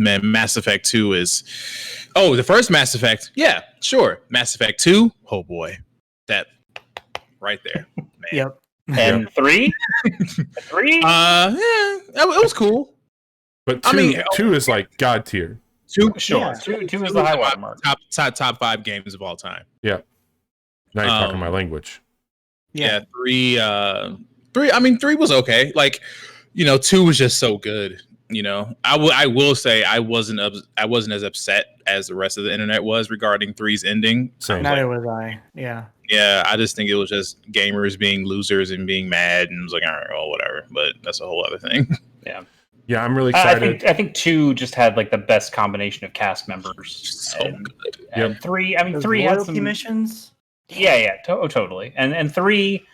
Mass Effect 2 is... Oh, the first Mass Effect. Yeah, sure. Mass Effect 2. Oh, boy. That right there. Man. Yep. And 3? 3? Yeah, it was cool. But 2 is like God tier. 2, sure. Yeah. 2 is the high watermark. Top 5 games of all time. Yeah. Now you're talking my language. Yeah, 3 was okay. Like, 2 was just so good. I will say I wasn't as upset as the rest of the internet was regarding 3's ending. Neither was I. Yeah. Yeah, I just think it was just gamers being losers and being mad, and it was like, all right, well, whatever. But that's a whole other thing. Yeah. Yeah, I'm really excited. I think 2 just had like the best combination of cast members. So good. And 3, I mean, Those 3 had some missions. Yeah, totally. And 3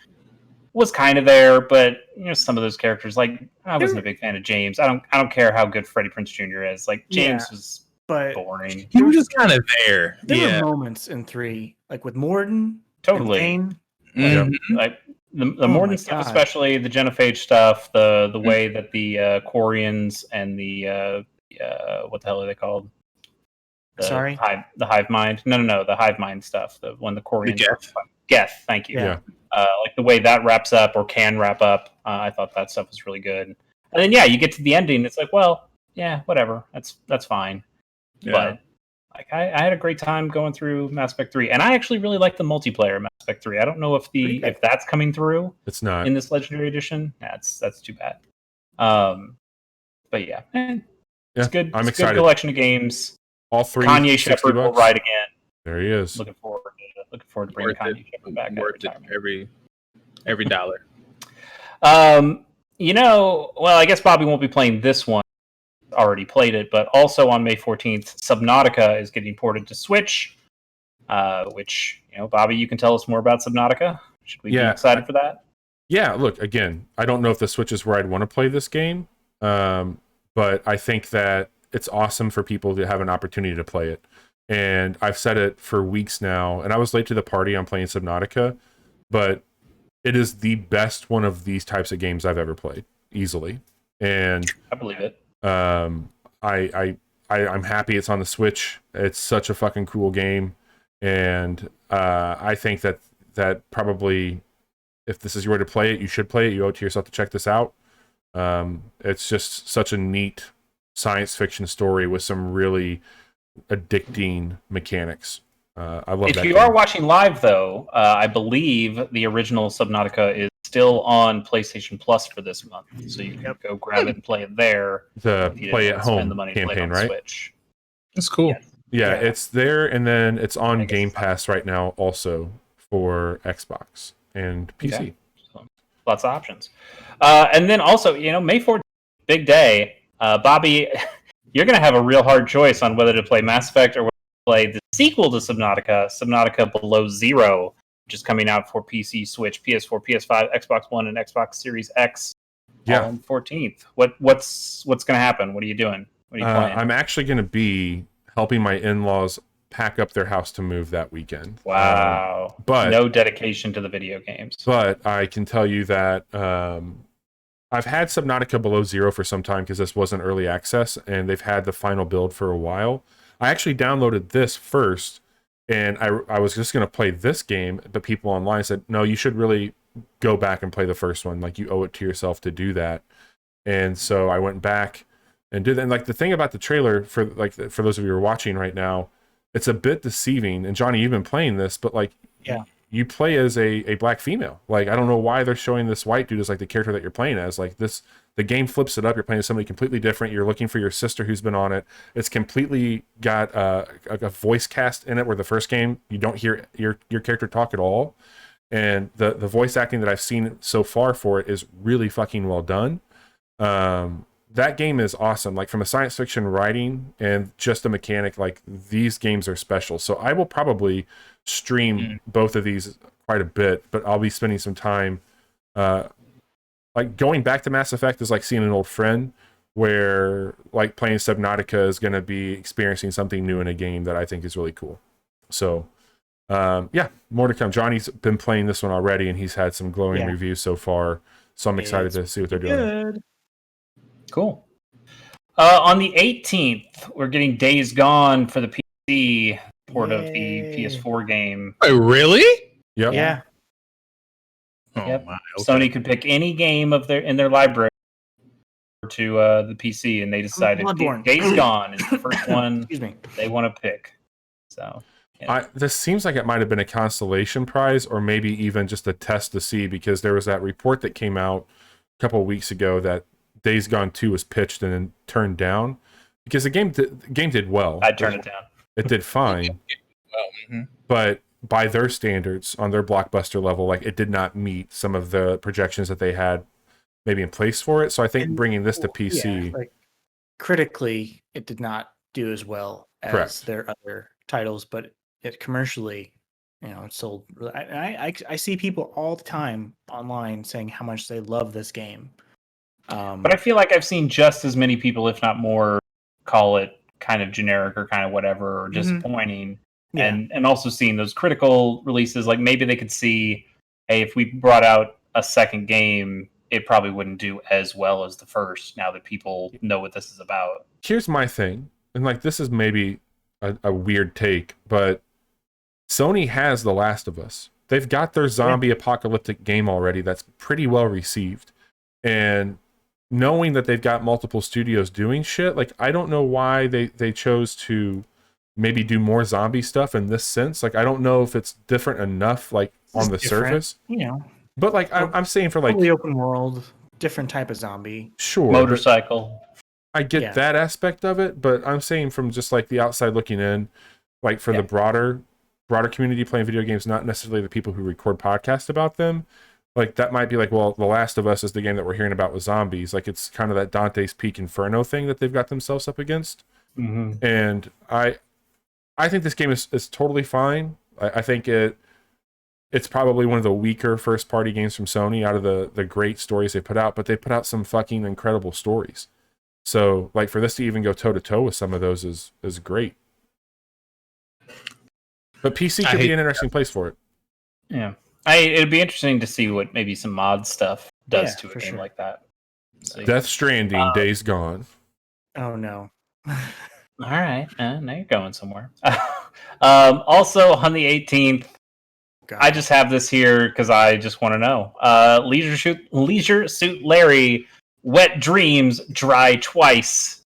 was kind of there, but some of those characters, like I wasn't a big fan of James. I don't care how good Freddie Prinze Jr. is. Like James was boring. He was just kind of there. There were moments in 3, like with Morden. Totally. Mm-hmm. Like the Morden stuff, especially the Genophage stuff, the way that the Quarians and the what the hell are they called? The hive mind. No, the hive mind stuff. The Quarians. Geth. Thank you. Yeah. Like the way that wraps up or can wrap up, I thought that stuff was really good. And then you get to the ending. It's like, well, yeah, whatever. That's fine. Yeah. But like I had a great time going through Mass Effect 3, and I actually really like the multiplayer Mass Effect 3. I don't know if that's coming through. It's not in this Legendary Edition. That's too bad. But yeah, it's good. I'm excited. Good collection of games. All 3. Kanye Shepard will ride again. There he is. Looking forward to bringing Kanye Shepard back. Worth it every dollar. Well, I guess Bobby won't be playing this one. Already played it, but also on May 14th, Subnautica is getting ported to Switch. Which Bobby, you can tell us more about Subnautica. Should we be excited for that? Yeah. Look, again, I don't know if the Switch is where I'd want to play this game, but I think that it's awesome for people to have an opportunity to play it. And I've said it for weeks now, and I was late to the party on playing Subnautica, but it is the best one of these types of games I've ever played, easily. And I believe it. I'm happy it's on the Switch. It's such a fucking cool game, and I think that probably, if this is your way to play it, you should play it. You owe it to yourself to check this out. It's just such a neat science fiction story with some really addicting mechanics. I love that. If you game. are watching live, though, I believe the original Subnautica is still on PlayStation Plus for this month, so you can go grab it and play it there. The if you play didn't at spend home the money to play it campaign, on the right? Switch. That's cool. Yes. Yeah, Yeah. it's there, and then it's I on guess Game it's not- Pass right now, also for Xbox and PC. Okay. So, lots of options. And then also, May 14th, big day. Bobby, you're going to have a real hard choice on whether to play Mass Effect or whether to play the sequel to Subnautica, Subnautica Below Zero, which is coming out for PC, Switch, PS4, PS5, Xbox One, and Xbox Series X all on the 14th. What's going to happen? What are you doing? What are you playing? I'm actually going to be helping my in-laws pack up their house to move that weekend. Wow. But no dedication to the video games. But I can tell you that I've had Subnautica Below Zero for some time because this wasn't early access, and they've had the final build for a while. I actually downloaded this first, and I was just going to play this game, but people online said, no, you should really go back and play the first one. Like, you owe it to yourself to do that. And so I went back and did that. And like, the thing about the trailer, for those of you who are watching right now, it's a bit deceiving. And Johnny, you've been playing this, but like, Yeah. you play as a black female. Like, I don't know why they're showing this white dude as like the character that you're playing as. Like, the game flips it up. You're playing as somebody completely different. You're looking for your sister who's been on it. It's completely got a voice cast in it, where the first game you don't hear your character talk at all. And the voice acting that I've seen so far for it is really fucking well done. That game is awesome. Like, from a science fiction writing and just a mechanic, like, these games are special. So I will probably stream both of these quite a bit, but I'll be spending some time like, going back to Mass Effect is like seeing an old friend, where like playing Subnautica is going to be experiencing something new in a game that I think is really cool. So yeah, more to come. Johnny's been playing this one already, and he's had some glowing reviews so far, so I'm excited to see what they're doing. Good. Cool. On the 18th, we're getting Days Gone for the PC port of the PS4 game. Wait, really? Yep. Yeah. Oh, Yep. my, okay. Sony could pick any game in their library to the PC, and they decided Bloodborne. Days Gone is the first one Excuse me. they want to pick. So This seems like it might have been a consolation prize, or maybe even just a test to see, because there was that report that came out a couple of weeks ago that Days Gone 2 was pitched and then turned down, because the game did well. I'd turn it down. It did fine, but by their standards, on their blockbuster level, like, it did not meet some of the projections that they had maybe in place for it. So I think bringing this to PC, like, critically, it did not do as well as their other titles, but it commercially, it sold. I see people all the time online saying how much they love this game. But I feel like I've seen just as many people, if not more, call it kind of generic or kind of whatever, or disappointing. Yeah. And also seeing those critical releases, like, maybe they could see, hey, if we brought out a second game, it probably wouldn't do as well as the first, now that people know what this is about. here's my thing, and like, this is maybe a weird take, but Sony has The Last of Us. They've got their zombie apocalyptic game already that's pretty well received. And knowing that they've got multiple studios doing shit, like, I don't know why they chose to maybe do more zombie stuff in this sense. Like, I don't know if it's different enough, like, on the surface. But like, I'm saying, for like, totally open world, different type of zombie. Sure, Motorcycle. I get that aspect of it, but I'm saying from just like the outside looking in, like, for the broader community playing video games, not necessarily the people who record podcasts about them, like, that might be like, well, The Last of Us is the game that we're hearing about with zombies. Like, it's kind of that Dante's Peak Inferno thing that they've got themselves up against. And I think this game is totally fine. I think it's probably one of the weaker first party games from Sony out of the great stories they put out, but they put out some fucking incredible stories. So, like, for this to even go toe to toe with some of those is great. But PC could be an interesting place for it. Yeah. It'd be interesting to see what maybe some mod stuff does to a game like that. So, Death Stranding, Days Gone. Oh no. all right, now you're going somewhere. Also on the 18th, God. I just have this here because I just want to know. Leisure Suit Larry, Wet Dreams, Dry Twice.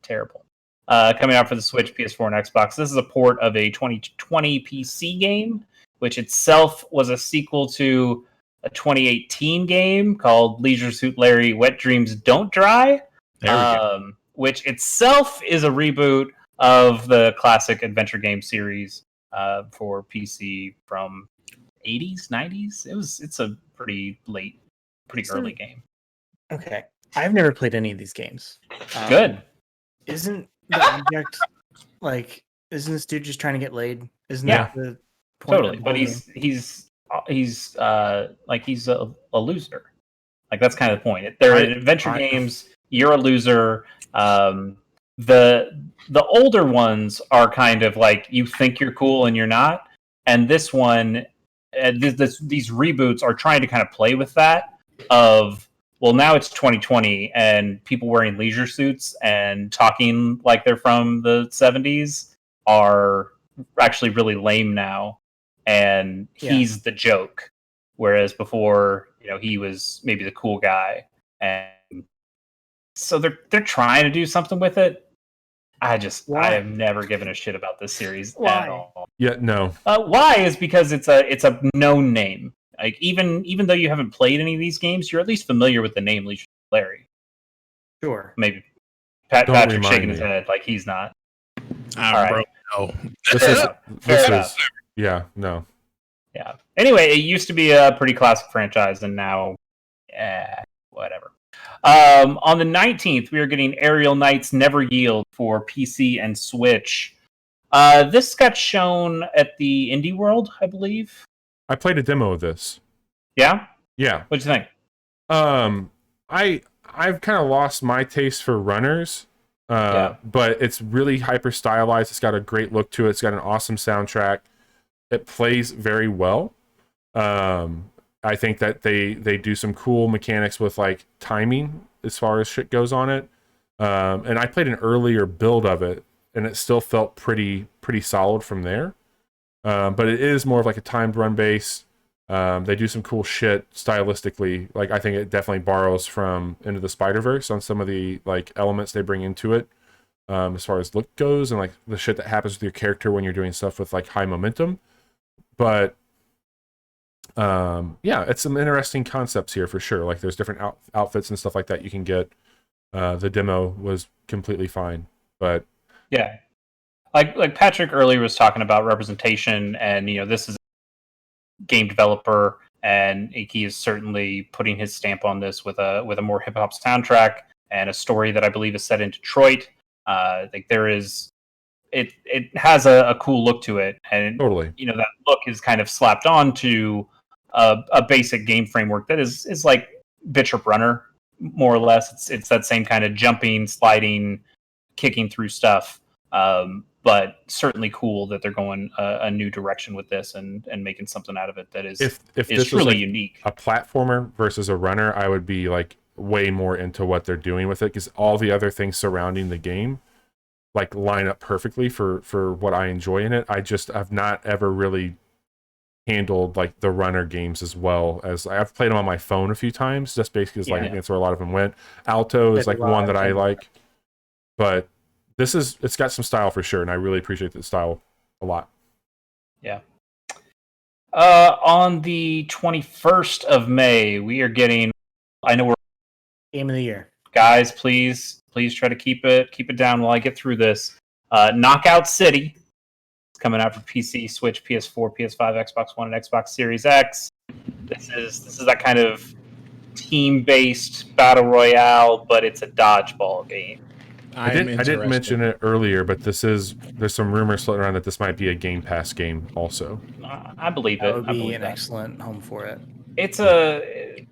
Terrible. Coming out for the Switch, PS4, and Xbox. This is a port of a 2020 PC game, which itself was a sequel to a 2018 game called Leisure Suit Larry, Wet Dreams Don't Dry, which itself is a reboot of the classic adventure game series for PC from 80s, 90s. It's a pretty early game. Okay. I've never played any of these games. Good. Isn't the object isn't this dude just trying to get laid? Isn't that the point? Totally, but he's a loser. Like that's kind of the point. They're adventure games. You're a loser. The older ones are kind of like you think you're cool and you're not. And this one, these reboots are trying to kind of play with that. Well, now it's 2020 and people wearing leisure suits and talking like they're from the 70s are actually really lame now. And he's the joke. Whereas before, he was maybe the cool guy. And so they're trying to do something with it. I have never given a shit about this series at all. Yeah, no. Why is because it's a known name. Like even though you haven't played any of these games, you're at least familiar with the name Leisure Larry. Sure. Maybe Patrick shaking his head like he's not. All right. No. This is yeah, no. Yeah. Anyway, it used to be a pretty classic franchise, and now, whatever. On the 19th, we are getting Aerial Knights Never Yield for PC and Switch. This got shown at the Indie World, I believe. I played a demo of this. Yeah? Yeah. What'd you think? I've kind of lost my taste for runners, but it's really hyper stylized. It's got a great look to it. It's got an awesome soundtrack. It plays very well. I think that they do some cool mechanics with like timing as far as shit goes on it. And I played an earlier build of it, and it still felt pretty solid from there. But it is more of like a timed run base. They do some cool shit stylistically. Like I think it definitely borrows from Into the Spider-Verse on some of the like elements they bring into it, as far as look goes, and like the shit that happens with your character when you're doing stuff with like high momentum. But it's some interesting concepts here for sure. Like there's different outfits and stuff like that you can get. The demo was completely fine, but yeah. Like Patrick earlier was talking about representation, and this is a game developer, and he is certainly putting his stamp on this with a more hip hop soundtrack and a story that I believe is set in Detroit. Like there is, it has a cool look to it, and totally, that look is kind of slapped on to a basic game framework that is like Bishop Runner, more or less. It's that same kind of jumping, sliding, kicking through stuff. But certainly cool that they're going a new direction with this and making something out of it that is if is this truly was like unique. A platformer versus a runner, I would be like way more into what they're doing with it, because all the other things surrounding the game like line up perfectly for what I enjoy in it. I've not ever really handled like the runner games as well. As I've played them on my phone a few times, just basically because that's where a lot of them went. Alto is like one that I like, but it's got some style for sure, and I really appreciate the style a lot. Yeah. On the 21st of May, we are getting. I know we're game of the year, guys. Please try to keep it down while I get through this. Knockout City is coming out for PC, Switch, PS4, PS5, Xbox One, and Xbox Series X. This is that kind of team-based battle royale, but it's a dodgeball game. I didn't mention it earlier, but there's some rumors floating around that this might be a Game Pass game also. I believe it. That would be an that. excellent home for it. It's the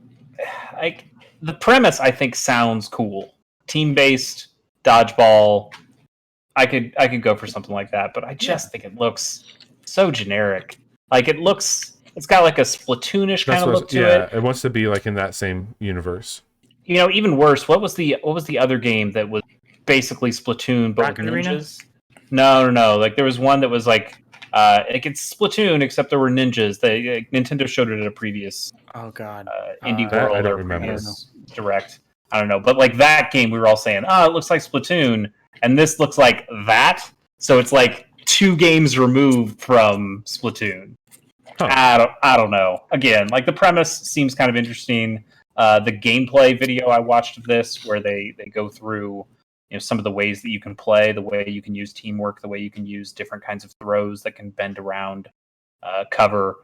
premise I think sounds cool. Team-based dodgeball. I could go for something like that, but I just think it looks so generic. Like it looks it's got like a Splatoonish kind of look to it. It wants to be like in that same universe. Even worse, what was the other game that was basically Splatoon but Rocket with Arena? ninjas? No. Like there was one that was like it's Splatoon except there were ninjas. Nintendo showed it at a previous Oh God, Indie That I World don't or remember. previous Direct. I don't know, but like that game, we were all saying, "Oh, it looks like Splatoon," and this looks like that. So it's like 2 games removed from Splatoon. Huh. I don't know. Again, like the premise seems kind of interesting. The gameplay video I watched of this, where they go through some of the ways that you can play, the way you can use teamwork, the way you can use different kinds of throws that can bend around cover.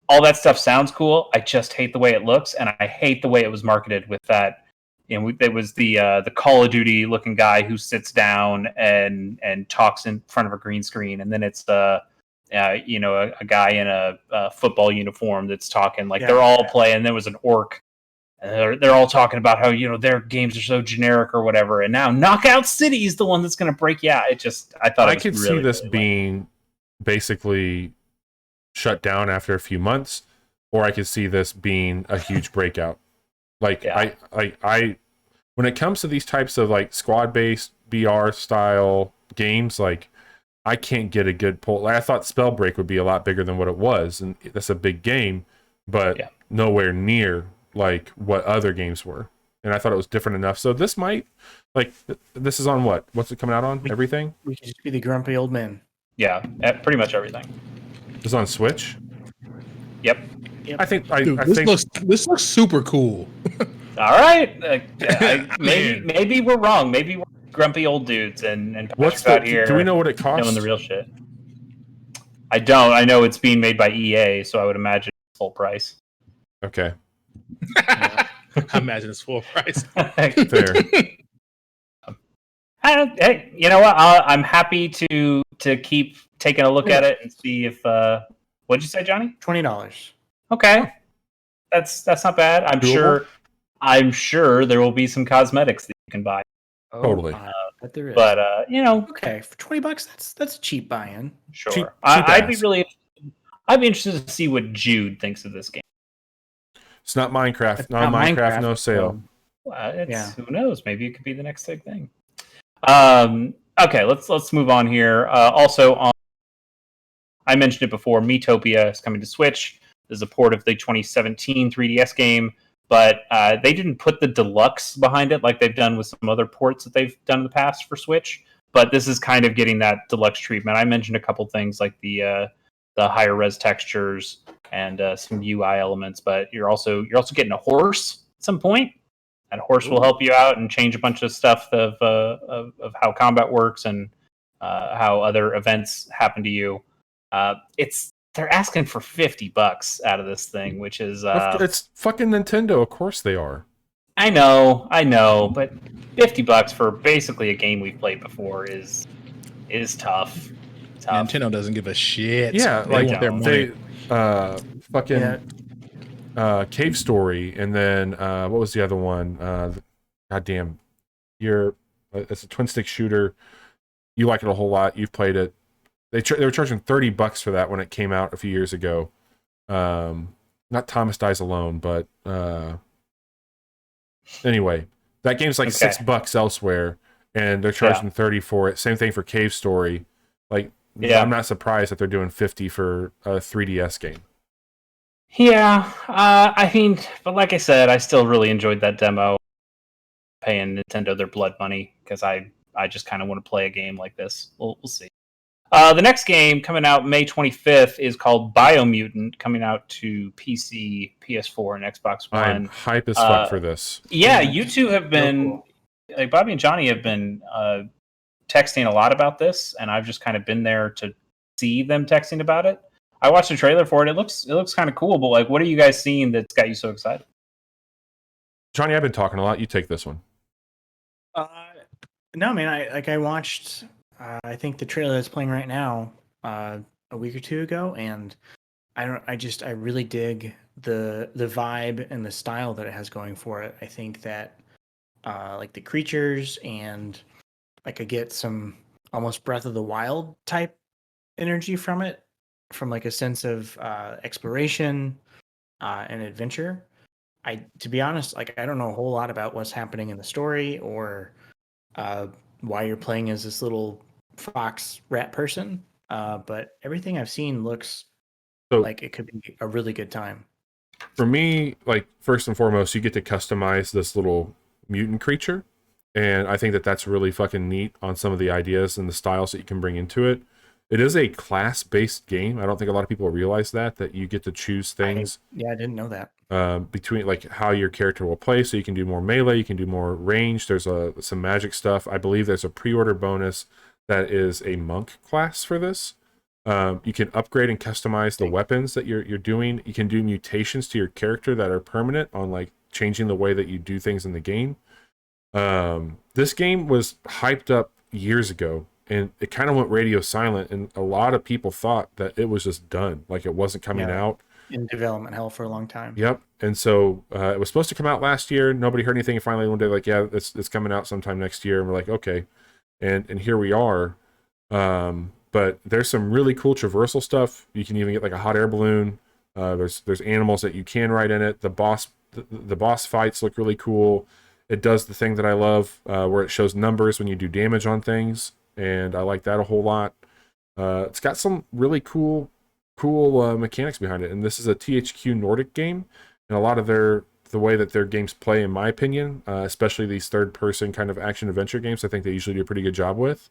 All that stuff sounds cool. I just hate the way it looks, and I hate the way it was marketed with that. It was the Call of Duty looking guy who sits down and talks in front of a green screen, and then it's a guy in a football uniform that's talking like they're all playing. And there was an orc, and they're all talking about how their games are so generic or whatever. And now Knockout City is the one that's going to break you out. I thought I could see this being basically shut down after a few months, or I could see this being a huge breakout. Like I when it comes to these types of like squad-based BR style games, like I can't get a good pull. Like I thought Spellbreak would be a lot bigger than what it was, and that's a big game, but nowhere near like what other games were. And I thought it was different enough. So this might, like, this is on what? What's it coming out on? Everything? we could just be the grumpy old men. Yeah, pretty much everything. It's on Switch. Yep. I think. This looks super cool. All right. Maybe we're wrong. Maybe we're grumpy old dudes and what's out here. Do we know what it costs? Knowing the real shit. I don't. I know it's being made by EA, so I would imagine it's full price. Okay. I imagine it's full price. Fair. Hey, you know what? I'm happy to keep taking a look at it and see if. What'd you say, Johnny? $20. Okay, that's not bad. I'm sure there will be some cosmetics that you can buy. Totally. But there is. But okay, for $20, that's a cheap buy-in. Sure. Cheap I'd be interested to see what Jude thinks of this game. It's not Minecraft. It's not Minecraft. No sale. Who knows? Maybe it could be the next big thing. Okay, let's move on here. I mentioned it before. Miitopia is coming to Switch. This is a port of the 2017 3DS game, but they didn't put the deluxe behind it like they've done with some other ports that they've done in the past for Switch. But this is kind of getting that deluxe treatment. I mentioned a couple things like the higher res textures and some UI elements, but you're also getting a horse at some point. That horse will help you out and change a bunch of stuff of how combat works and how other events happen to you. They're asking for $50 out of this thing, which is it's fucking Nintendo. Of course they are. I know, but $50 for basically a game we've played before is tough. Nintendo doesn't give a shit. Yeah, they want their money. Cave Story, and then what was the other one? Goddamn, it's a twin stick shooter. You like it a whole lot. You've played it. They were charging $30 for that when it came out a few years ago. Not Thomas Dies Alone, but anyway, that game's like $6 elsewhere, and they're charging $30 for it. Same thing for Cave Story. Like, I'm not surprised that they're doing $50 for a 3DS game. Yeah, I mean, but like I said, I still really enjoyed that demo. Paying Nintendo their blood money because I just kind of want to play a game like this. We'll see. The next game coming out May 25th is called Biomutant, coming out to PC, PS4, and Xbox One. I'm hype as fuck for this. Yeah, you two have been, like Bobby and Johnny have been texting a lot about this, and I've just kind of been there to see them texting about it. I watched the trailer for it. It looks kind of cool, but like, what are you guys seeing that's got you so excited? Johnny, I've been talking a lot. You take this one. No, man. I watched. I think the trailer that's playing right now a week or two ago, and I really dig the vibe and the style that it has going for it. I think that like the creatures and like I get some almost Breath of the Wild type energy from it from like a sense of exploration and adventure. To be honest, like I don't know a whole lot about what's happening in the story or why you're playing as this little fox rat person. But everything I've seen looks like it could be a really good time. For me, like first and foremost, you get to customize this little mutant creature, and I think that that's really fucking neat on some of the ideas and the styles that you can bring into it. It is a class-based game. I don't think a lot of people realize that you get to choose things. I didn't know that. Between like how your character will play, so you can do more melee, you can do more range. There's some magic stuff. I believe there's a pre-order bonus that is a monk class for this. You can upgrade and customize the weapons that you're doing. You can do mutations to your character that are permanent on like changing the way that you do things in the game. This game was hyped up years ago, and it kind of went radio silent, and a lot of people thought that it was just done, like it wasn't coming out. In development hell for a long time. Yep. And so it was supposed to come out last year. Nobody heard anything. And finally one day, like, yeah, it's coming out sometime next year. And we're like, okay. And here we are. But there's some really cool traversal stuff. You can even get like a hot air balloon. There's animals that you can ride in it. The boss fights look really cool. It does the thing that I love, where it shows numbers when you do damage on things, and I like that a whole lot. It's got some really cool mechanics behind it, and this is a THQ Nordic game, and a lot of the way that their games play, in my opinion, especially these third-person kind of action-adventure games, I think they usually do a pretty good job with.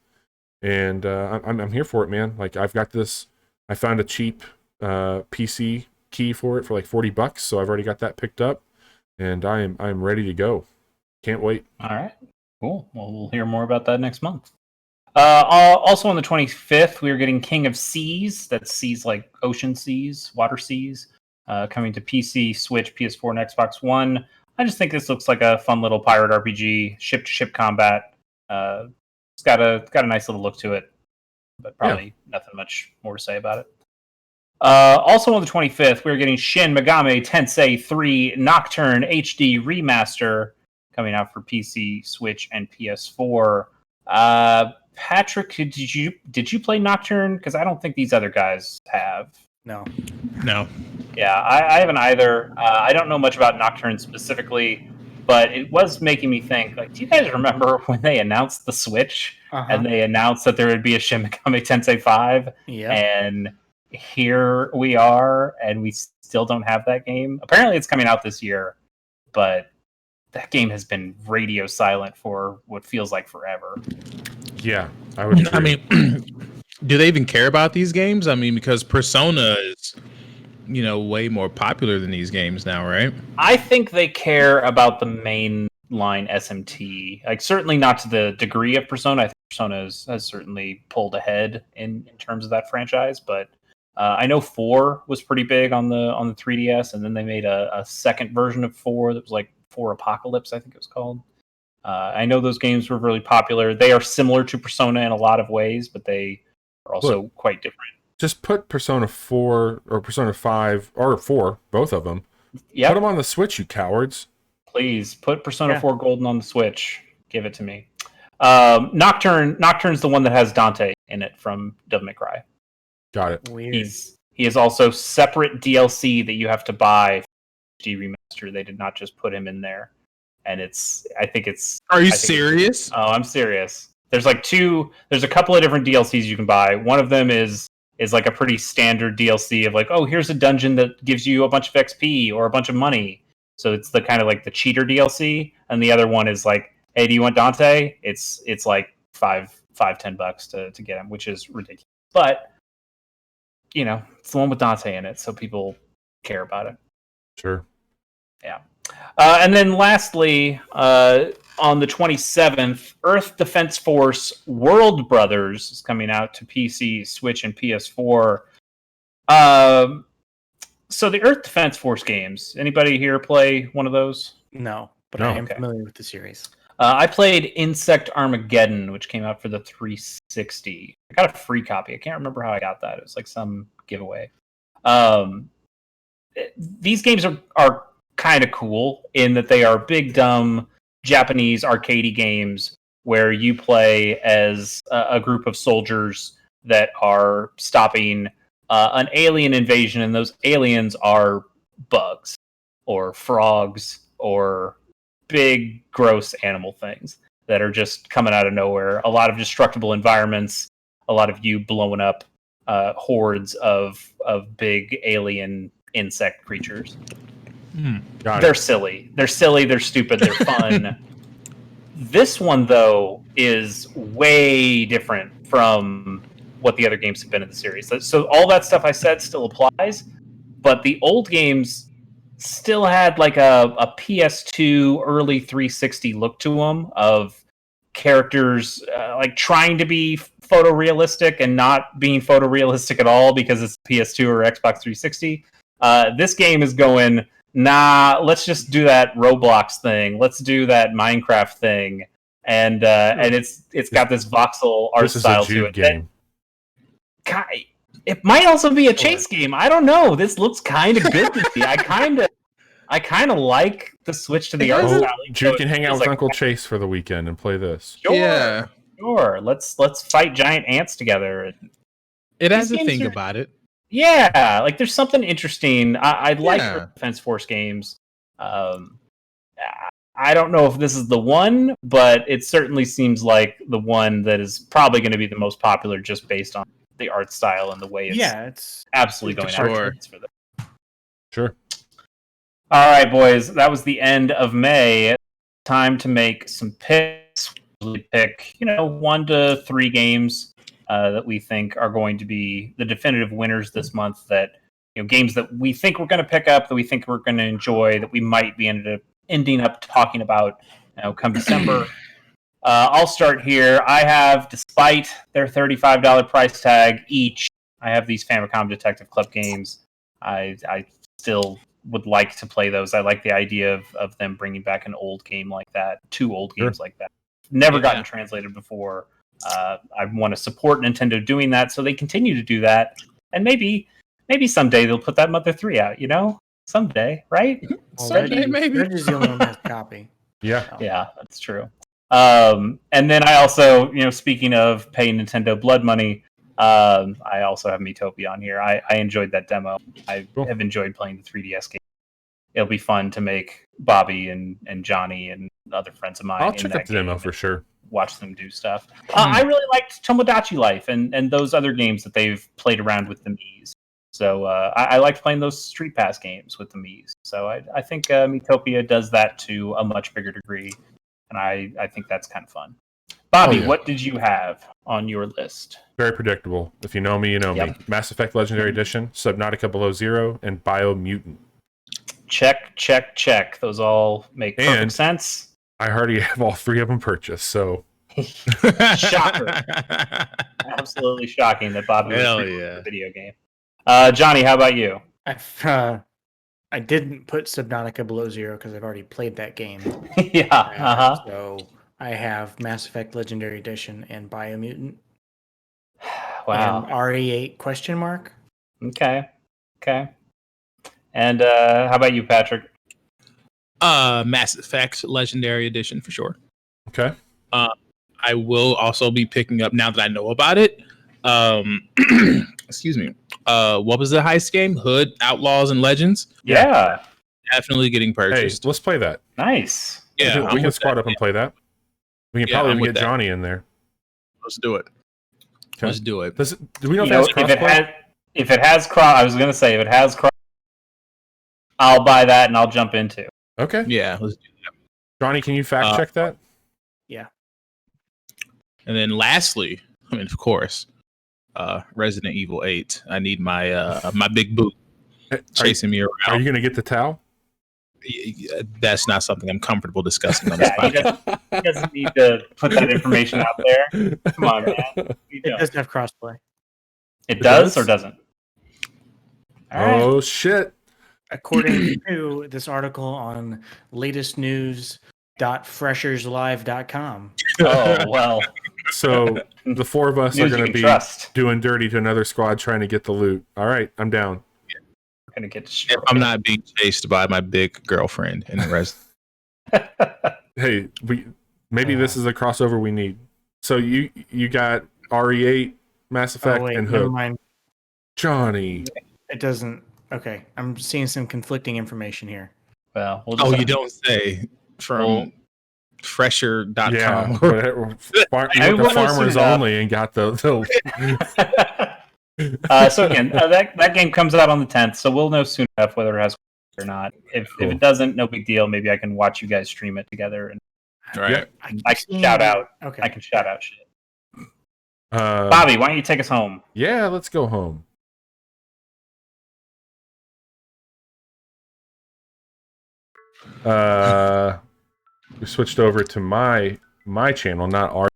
And I'm here for it, man. Like, I've got this. I found a cheap PC key for it for like $40, so I've already got that picked up, and I'm ready to go. Can't wait. All right, cool. Well, we'll hear more about that next month. Also on the 25th, we are getting King of Seas. That's seas like ocean seas, water seas, coming to PC, Switch, PS4, and Xbox One. I just think this looks like a fun little pirate RPG, ship-to-ship combat. It's got a nice little look to it, but probably nothing much more to say about it. Also on the 25th, we're getting Shin Megami Tensei 3 Nocturne HD Remaster coming out for PC, Switch, and PS4. Patric, did you play Nocturne? Because I don't think these other guys have. No. Yeah, I haven't either. I don't know much about Nocturne specifically, but it was making me think, like, do you guys remember when they announced the Switch and they announced that there would be a Shin Megami Tensei 5? Yeah. And here we are, and we still don't have that game. Apparently it's coming out this year, but that game has been radio silent for what feels like forever. Yeah, I would agree. I mean, do they even care about these games? I mean, because Persona is, way more popular than these games now, right? I think they care about the main line SMT. Like, certainly not to the degree of Persona. I think Persona has certainly pulled ahead in terms of that franchise, but I know 4 was pretty big on the 3DS, and then they made a second version of 4 that was like 4 Apocalypse, I think it was called. I know those games were really popular. They are similar to Persona in a lot of ways, but they are also quite different. Just put Persona 4 or Persona 5 or 4, both of them. Yep. Put them on the Switch, you cowards. Please put Persona 4 Golden on the Switch. Give it to me. Nocturne's the one that has Dante in it from Devil May Cry. Got it. Weird. He is also separate DLC that you have to buy for HD Remaster. They did not just put him in there. And I think it's... Are you serious? Oh, I'm serious. There's a couple of different DLCs you can buy. One of them is like a pretty standard DLC of like, oh, here's a dungeon that gives you a bunch of XP or a bunch of money. So it's the kind of like the cheater DLC. And the other one is like, hey, do you want Dante? It's like $10 to get him, which is ridiculous. But, it's the one with Dante in it, so people care about it. Sure. Yeah. And then lastly, on the 27th, Earth Defense Force World Brothers is coming out to PC, Switch, and PS4. So the Earth Defense Force games, anybody here play one of those? No, but I am familiar with the series. I played Insect Armageddon, which came out for the 360. I got a free copy. I can't remember how I got that. It was like some giveaway. These games are kind of cool in that they are big, dumb Japanese arcadey games where you play as a group of soldiers that are stopping an alien invasion, and those aliens are bugs or frogs or big, gross animal things that are just coming out of nowhere. A lot of destructible environments, a lot of you blowing up hordes of big alien insect creatures. They're silly. They're stupid, they're fun. This one, though, is way different from what the other games have been in the series. So all that stuff I said still applies, but the old games still had like a PS2 early 360 look to them of characters like trying to be photorealistic and not being photorealistic at all because it's PS2 or Xbox 360. This game is going, nah, let's just do that Roblox thing. Let's do that Minecraft thing. And it's got this voxel art style to it. Game. It might also be a chase game. I don't know. This looks kind of good to me. I kind of like the switch to the art style. Jude can hang out with Uncle Chase for the weekend and play this. Sure. Let's fight giant ants together. It has a thing about it. Yeah, like there's something interesting. I like Defense Force games. I don't know if this is the one, but it certainly seems like the one that is probably going to be the most popular just based on the art style and the way it's absolutely going out for them. Sure. All right, boys, that was the end of May. Time to make some picks. We pick, 1 to 3 games that we think are going to be the definitive winners this month. That games that we think we're going to pick up, that we think we're going to enjoy, that we might be ending up talking about come December. I'll start here. I have, despite their $35 price tag each, I have these Famicom Detective Club games. I still would like to play those. I like the idea of them bringing back an old game like that, 2 old games like that. Never gotten translated before. I want to support Nintendo doing that, so they continue to do that. And maybe someday they'll put that Mother 3 out, Someday, right? Someday, maybe. Reggie's the only one that has a copy. Yeah, that's true. And then I also, speaking of paying Nintendo blood money, I also have Miitopia on here. I enjoyed that demo. I have enjoyed playing the 3DS game. It'll be fun to make Bobby and Johnny and other friends of mine. I'll check out the demo for sure. Watch them do stuff. I really liked Tomodachi Life and those other games that they've played around with the Miis. So I liked playing those Street Pass games with the Miis. So I think Miitopia does that to a much bigger degree. And I think that's kind of fun. Bobby, what did you have on your list? Very predictable. If you know me, you know me. Mass Effect Legendary Edition, Subnautica Below Zero, and Biomutant. Check. Those all make perfect sense. I already have all 3 of them purchased, so... Shocker. Absolutely shocking that Bobby was a video game. Johnny, how about you? I didn't put Subnautica Below Zero because I've already played that game. So I have Mass Effect Legendary Edition and Biomutant. Wow. And RE8 question mark. Okay. And how about you, Patrick? Mass Effect Legendary Edition for sure. Okay. I will also be picking up, now that I know about it, excuse me. What was the heist game? Hood, Outlaws, and Legends? Yeah. Definitely getting purchased. Hey, let's play that. Nice. Yeah, we can squad up and play that. We can probably get Johnny in there. Let's do it. Okay. Let's do it. Do we know if it has crossplay? If it has cross, I was going to say, if it has cross, I'll buy that and I'll jump into. Okay. Yeah, let's do that. Johnny, can you fact check that? Yeah. And then lastly, of course, Resident Evil 8. I need my my big boot chasing me around. Are you going to get the towel? That's not something I'm comfortable discussing on this podcast. He doesn't need to put that information out there. Come on, man. It doesn't have crossplay. It does or doesn't? Oh, shit. According to this article on latestnews.fresherslive.com. Oh, well. So the 4 of us are going to be doing dirty to another squad trying to get the loot. All right, I'm down. We're going to get destroyed. I'm not being chased by my big girlfriend in the rest. Hey, maybe this is a crossover we need. So you got RE8, Mass Effect, and Hood. Never mind. Johnny. It doesn't. Okay, I'm seeing some conflicting information here. Well, we'll Oh, you don't say from fresher.com. Yeah, you went to farmers only and got the so again, that game comes out on the 10th, so we'll know soon enough whether it has or not. If it doesn't, no big deal. Maybe I can watch you guys stream it together, and right. I can shout out. Okay, I can shout out shit. Bobby, why don't you take us home? Yeah, let's go home. We switched over to my channel, not our.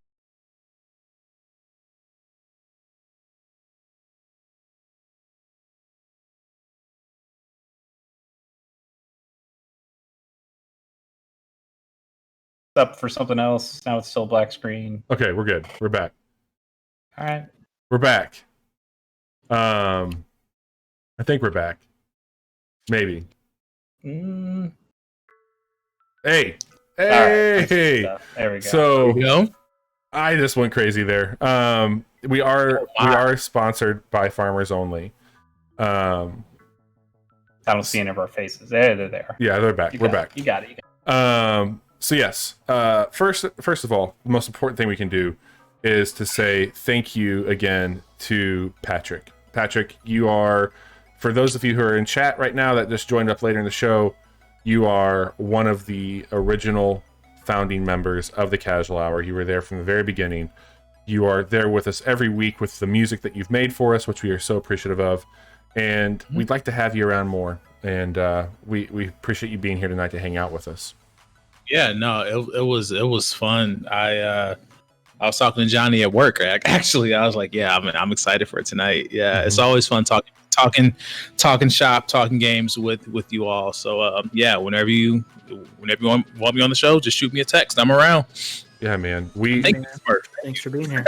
Up for something else. Now it's still black screen. Okay, we're good. We're back. All right. We're back. I think we're back. Maybe. Hey. Right, there we go. So I just went crazy there. We are sponsored by Farmers Only. I don't see any of our faces. They're there. Yeah, they're back. We're back. You got it. So yes. First of all, the most important thing we can do is to say thank you again to Patric. Patric, you are, for those of you who are in chat right now that just joined up later in the show, you are one of the original founding members of the Casual Hour. You were there from the very beginning. You are there with us every week with the music that you've made for us, which we are so appreciative of. And we'd like to have you around more. And we appreciate you being here tonight to hang out with us. Yeah, no, it was fun. I was talking to Johnny at work. Actually, I was like, yeah, I'm excited for it tonight. Yeah, It's always fun talking shop, talking games with you all. So yeah, whenever you want me on the show, just shoot me a text. I'm around. Yeah, man. Thanks for being here.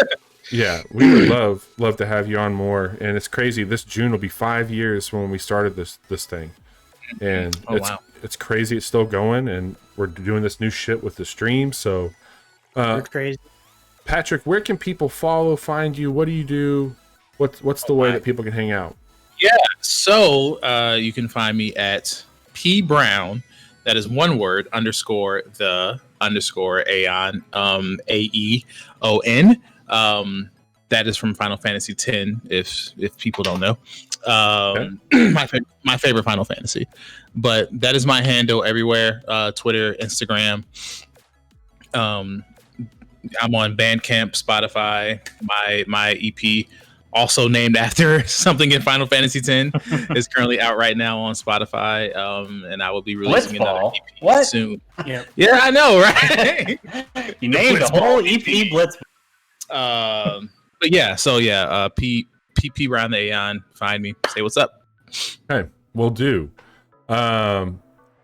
Yeah, we would love to have you on more. And it's crazy. This June will be 5 years from when we started this thing. And it's crazy. It's still going, and we're doing this new shit with the stream. So It's crazy. Patric, where can people find you? What do you do? What's the way that people can hang out? Yeah, so you can find me at P Brown. That is one word, underscore the underscore Aeon, AEON. That is from Final Fantasy X, if people don't know. My favorite Final Fantasy. But that is my handle everywhere, Twitter, Instagram. I'm on Bandcamp, Spotify. My EP, also named after something in Final Fantasy X, is currently out right now on Spotify. And I will be releasing another EP soon. Yeah, I know, right? You named the whole EP Blitz. But yeah, so yeah, P Brown the Aeon. Find me. Say what's up. Okay, will do. So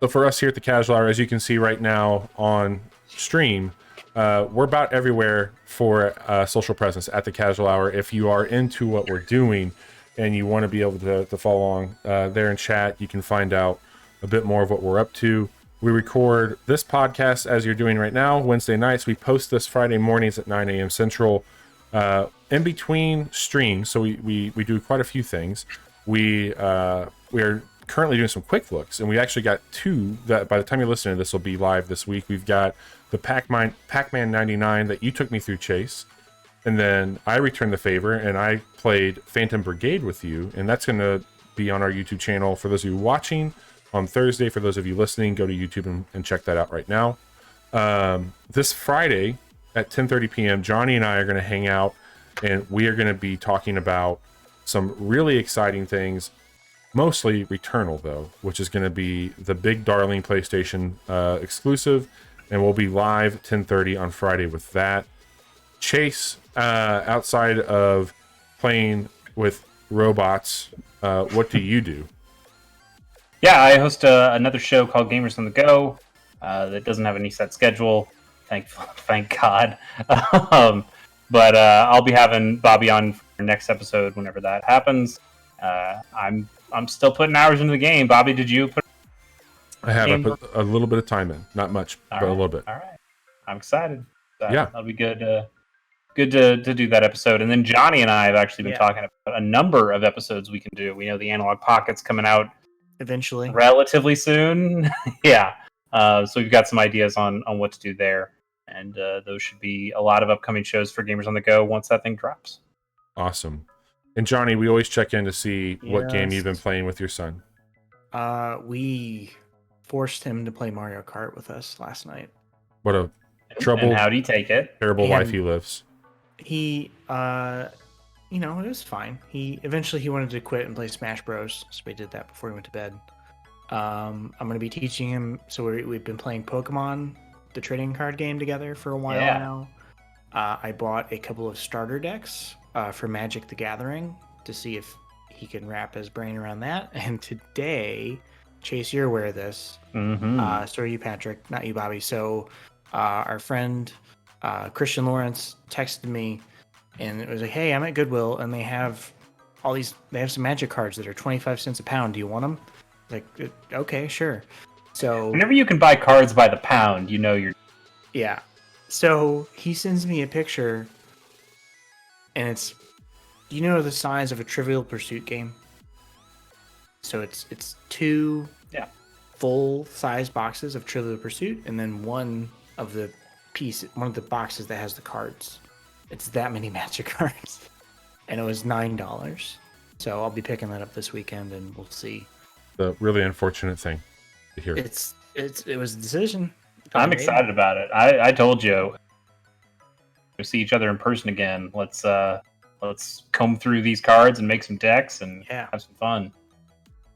for us here at the Casual Hour, as you can see right now on stream, we're about everywhere for social presence at the Casual Hour. If you are into what we're doing and you want to be able to follow along there in chat, you can find out a bit more of what we're up to. We record this podcast as you're doing right now, Wednesday nights. We post this Friday mornings at 9 a.m. Central. In between streams, so we do quite a few things. We are currently doing some quick looks, and we actually got two that by the time you're listening to this will be live this week. We've got the Pac-Man 99 that you took me through, Chase, and then I returned the favor and I played Phantom Brigade with you, and that's going to be on our YouTube channel for those of you watching on Thursday. For those of you listening, go to YouTube and check that out right now. This Friday at 10:30 p.m., Johnny and I are going to hang out, and we are going to be talking about some really exciting things, mostly Returnal, though, which is going to be the big darling PlayStation exclusive, and we'll be live 10:30 on Friday with that. Chase, outside of playing with robots, what do you do? Yeah, I host another show called Gamers on the Go that doesn't have any set schedule. Thank God. But I'll be having Bobby on for next episode whenever that happens. I'm still putting hours into the game. Bobby, did you put? I have put a little bit of time in, not much, but a little bit. All right, I'm excited. Yeah, that'll be good. good to do that episode. And then Johnny and I have actually been talking about a number of episodes we can do. We know the Analog Pocket's coming out eventually, relatively soon. Yeah. So we've got some ideas on what to do there. And those should be a lot of upcoming shows for Gamers on the Go once that thing drops. Awesome. And Johnny, we always check in to see what game you've been playing with your son. We forced him to play Mario Kart with us last night. What a trouble. And how'd he take it? Terrible life he lives. He, it was fine. He wanted to quit and play Smash Bros. So we did that before he went to bed. I'm going to be teaching him. So we've been playing Pokemon, the trading card game, together for a while now. I bought a couple of starter decks for Magic the Gathering to see if he can wrap his brain around that. And today, Chase, you're aware of this. Mm-hmm. So are you, Patrick, not you, Bobby. So our friend Christian Lawrence texted me, and it was like, "Hey, I'm at Goodwill, and they have some Magic cards that are 25 cents a pound. Do you want them?" Like, okay, sure. So whenever you can buy cards by the pound, you know you're. Yeah. So he sends me a picture, and it's, the size of a Trivial Pursuit game. So it's two full size boxes of Trivial Pursuit, and then one of the boxes that has the cards. It's that many Magic cards, and it was $9. So I'll be picking that up this weekend, and we'll see. The really unfortunate thing to hear. It was a decision. I'm excited about it. I told you, we'll see each other in person again. Let's comb through these cards and make some decks and have some fun.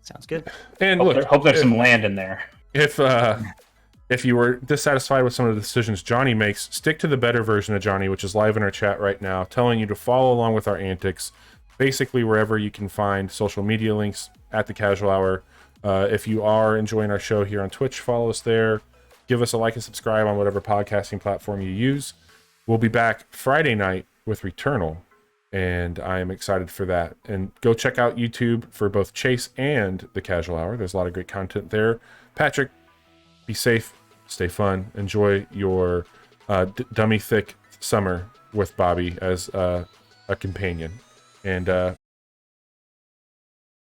Sounds good. And hope there's some land in there. If you were dissatisfied with some of the decisions Johnny makes, stick to the better version of Johnny, which is live in our chat right now, telling you to follow along with our antics, basically wherever you can find social media links at the Casual Hour. If you are enjoying our show here on Twitch, follow us there. Give us a like and subscribe on whatever podcasting platform you use. We'll be back Friday night with Returnal, and I am excited for that. And go check out YouTube for both Chase and the Casual Hour. There's a lot of great content there. Patrick, be safe, stay fun, enjoy your dummy thick summer with Bobby as a companion. And